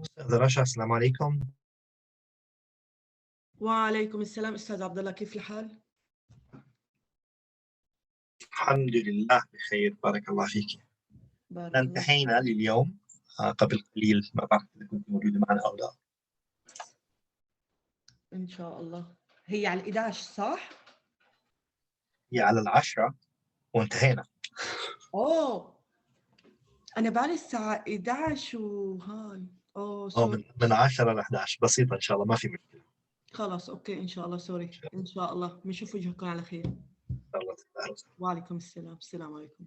أستاذ رشا، السلام عليكم. وعليكم السلام أستاذ عبد الله، كيف الحال؟ الحمد لله بخير، بارك الله فيك. انتهينا لليوم قبل قليل، ما بعرف إذا كنت موجودة معنا أو لا. إن شاء الله. هي على 11 صح؟ هي على 10 وانتهينا. أوه أنا بالي الساعة 11 وهاي. من 10 ل 11، بسيطة إن شاء الله، ما في مشكلة. خلاص أوكي إن شاء الله. سوري. إن شاء الله بنشوف وجهكم على خير. الله. وعليكم السلام. السلام عليكم.